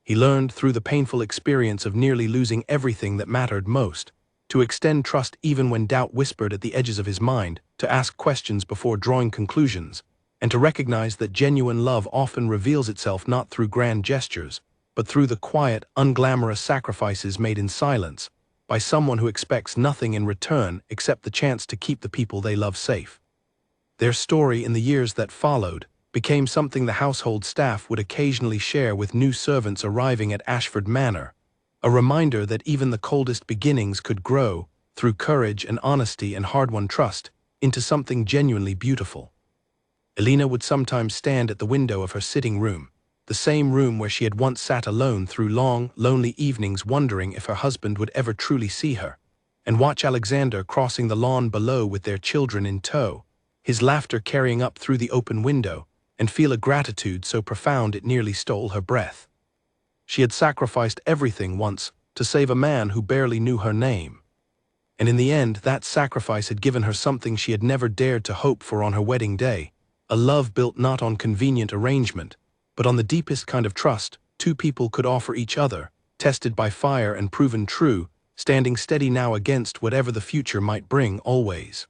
He learned through the painful experience of nearly losing everything that mattered most, to extend trust even when doubt whispered at the edges of his mind, to ask questions before drawing conclusions, and to recognize that genuine love often reveals itself not through grand gestures, but through the quiet, unglamorous sacrifices made in silence, by someone who expects nothing in return except the chance to keep the people they love safe. Their story in the years that followed became something the household staff would occasionally share with new servants arriving at Ashford Manor, a reminder that even the coldest beginnings could grow, through courage and honesty and hard-won trust, into something genuinely beautiful. Alina would sometimes stand at the window of her sitting room, the same room where she had once sat alone through long, lonely evenings wondering if her husband would ever truly see her, and watch Alexander crossing the lawn below with their children in tow, his laughter carrying up through the open window, and feel a gratitude so profound it nearly stole her breath. She had sacrificed everything once to save a man who barely knew her name. And in the end, that sacrifice had given her something she had never dared to hope for on her wedding day, a love built not on convenient arrangement, but on the deepest kind of trust two people could offer each other, tested by fire and proven true, standing steady now against whatever the future might bring always.